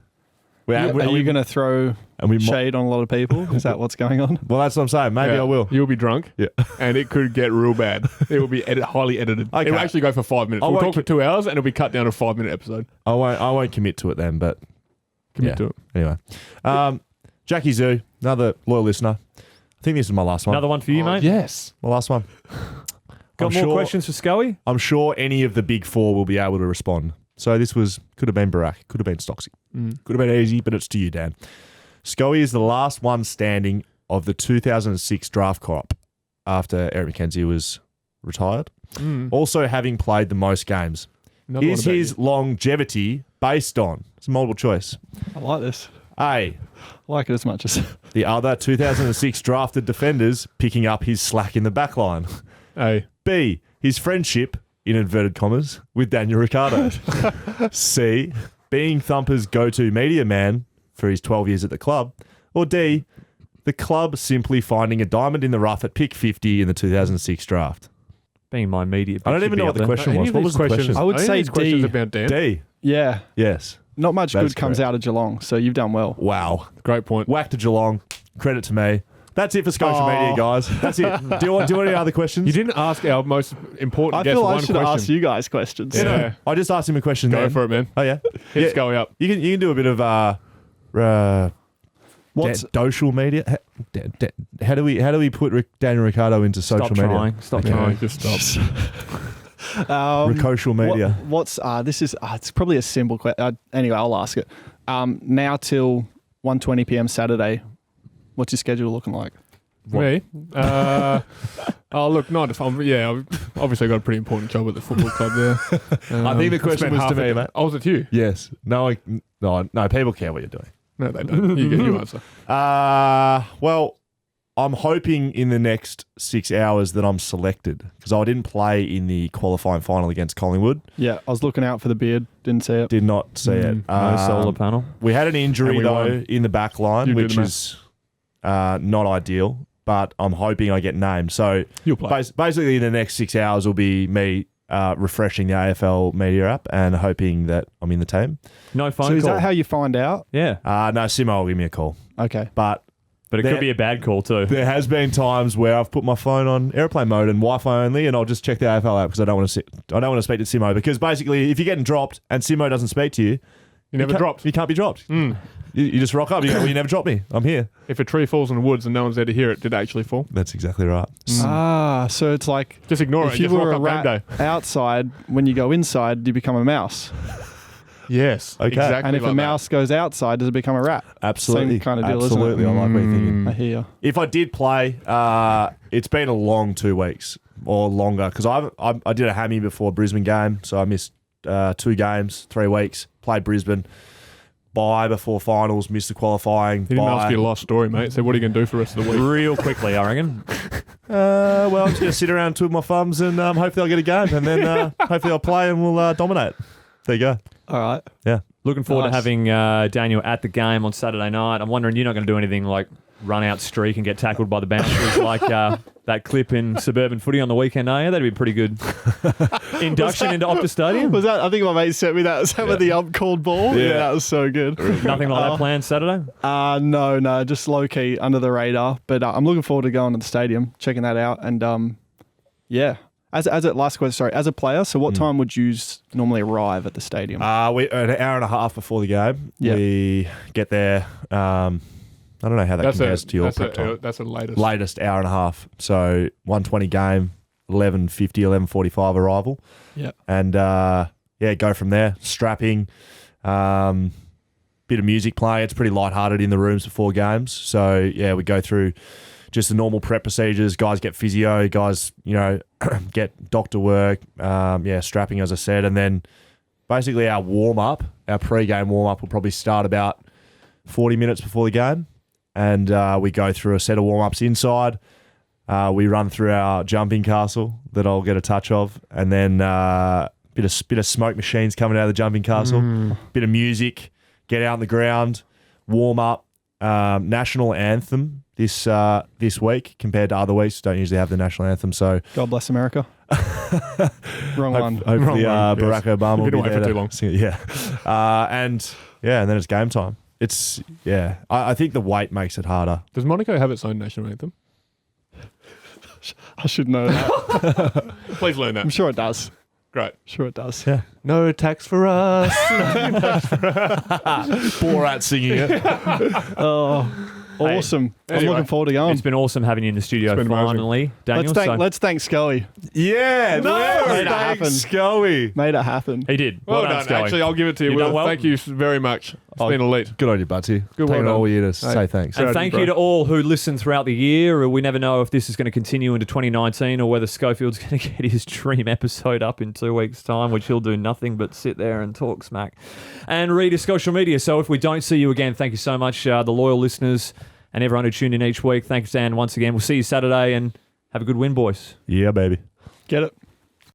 are you going to throw shade on a lot of people? Is that what's going on? Well, that's what I'm saying. Maybe Yeah. I will. You'll be drunk. Yeah. And it could get real bad. It will be highly edited. Okay. It'll actually go for 5 minutes. I We'll won't talk for 2 hours and it'll be cut down to a 5-minute episode. I won't commit to it then, but Commit to it. Anyway, Jackie Zoo, another loyal listener. I think this is my last one. Another one for you, mate? Yes. My last one. Got more questions for Scully? I'm sure any of the big four will be able to respond. So this could have been Barack, could have been Stocksy, could have been easy, but it's to you, Dan. Scully is the last one standing of the 2006 draft crop after Eric McKenzie was retired. Also having played the most games. Another Is one about his longevity based on, it's a multiple choice, I like this. A, Like it as much as The other 2006 drafted defenders picking up his slack in the backline. A. B. His friendship, in inverted commas, with Daniel Ricciardo. C. Being Thumper's go-to media man for his 12 years at the club. Or D. The club simply finding a diamond in the rough at pick 50 in the 2006 draft. Being my media. I don't even know what the question was. What was the question? I would say questions D. about Dan. D. Yeah. Yes. Not much That's good comes correct. out of Geelong, so you've done well. Wow. Great point. Whack to Geelong. Credit to me. That's it for Scotia Media, guys. That's it. Do you want any other questions? You didn't ask our most important I guest feel one I should question. ask you guys questions. Yeah. I just asked him a question. Go then. for it, man. Oh yeah. Hit Scully up. You can do a bit of What's social media. How do we put Daniel Ricciardo into social Stop media? trying. Stop Okay. trying. Just stop. Ricocial media. What's this is it's probably a simple question. Anyway, I'll ask it. Now till 1:20 p.m. Saturday, what's your schedule looking like? Me? Oh, look, not if I'm. Yeah, I've obviously got a pretty important job at the football club there. I think the question spent was to half me, it- mate. Oh, was it to you? Yes. No. No. People care what you're doing. No, they don't. You answer. Well, I'm hoping in the next 6 hours that I'm selected because I didn't play in the qualifying final against Collingwood. Yeah, I was looking out for the beard. Didn't see it. Did not see it. No solar panel. We had an injury And we though won. in the back line, You did, which mate. is not ideal. But I'm hoping I get named. So You'll play. basically, the next 6 hours will be me refreshing the AFL media app and hoping that I'm in the team. No phone So is call. that how you find out? Yeah. No, Simo will give me a call. Okay. But But it There- could be a bad call too. there has been times where I've put my phone on airplane mode and Wi-Fi only, and I'll just check the AFL app because I don't want to speak to Simo. Because basically, if you're getting dropped and Simo doesn't speak to you, You never can't- dropped. You can't be dropped. You just rock up. You go, well, you never dropped me. I'm here. If a tree falls in the woods and no one's there to hear it, did it actually fall? That's exactly right. So it's like Just ignore it. if you Just were rock a up game rat day. outside, when you go inside, you become a mouse. Yes. Okay. Exactly. And if like a mouse goes outside, does it become a rat? Absolutely. Same kind of deal, Absolutely. isn't it? I like what you're thinking. I hear. If I did play, it's been a long 2 weeks or longer because I did a hammy before Brisbane game, so I missed 2 games, 3 weeks. Played Brisbane, bye before finals, missed the qualifying. He didn't bye. ask you a lost story, mate. So what are you going to do for the rest of the week? Real quickly, I reckon. Well, I'm just going to sit around, twiddle my thumbs, and hopefully I'll get a game, and then hopefully I'll play and we'll dominate. There you go. All right. Yeah. Looking forward to Nice. having Daniel at the game on Saturday night. I'm wondering you're not going to do anything like run out streak and get tackled by the bouncers like that clip in Suburban Footy on the weekend, are you? That'd be a pretty good induction into Optus Stadium. Was that? I think my mate sent me that. Was that with the ump called ball? Yeah, that was so good. Nothing like that planned Saturday? No, just low key under the radar. But I'm looking forward to going to the stadium, checking that out, and yeah. As a last question, sorry, as a player, so what time would you normally arrive at the stadium? We an hour and a half before the game. Yeah. We get there. I don't know how that compares to your prep time. That's the latest. Latest hour and a half. So 1:20 game, 11:50, 11:45 arrival. Yeah. And go from there. Strapping, bit of music playing. It's pretty lighthearted in the rooms before games. So yeah, we go through just the normal prep procedures. Guys get physio. Guys, get doctor work. Strapping, as I said, and then basically our warm up, our pre-game warm up, will probably start about 40 minutes before the game. And we go through a set of warm-ups inside. We run through our jumping castle that I'll get a touch of. And then bit of smoke machines coming out of the jumping castle. Bit of music. Get out on the ground. Warm up. National anthem this week compared to other weeks. Don't usually have the national anthem. So God bless America. Wrong one. hopefully Wrong one, Barack yes. Obama will You've be been away there for too to long. sing it. Yeah. And then it's game time. It's, I think the weight makes it harder. Does Monaco have its own national anthem? I should know that. Please learn I'm that. sure it does. Great. Sure it does. Yeah. No tax for us. Borat singing it. Oh, awesome. I'm Anyway, looking forward to going. It's been awesome having you in the studio It's been amazing. finally, Daniel. Let's thank Scully. Yeah. Made it thanks, happen. Scully. Made it happen. He did. Well done, done. Scully. Actually, I'll give it to you. You Will. done well. Thank you very much. It's been elite. Good on you, Butsy. Good Taking well all done. year to say thanks. And thank you to all who listen throughout the year. We never know if this is going to continue into 2019 or whether Schofield's going to get his dream episode up in 2 weeks' time, which he'll do nothing but sit there and talk smack and read his social media. So if we don't see you again, thank you so much, the loyal listeners and everyone who tuned in each week. Thanks, Dan, once again. We'll see you Saturday and have a good win, boys. Yeah, baby. Get it.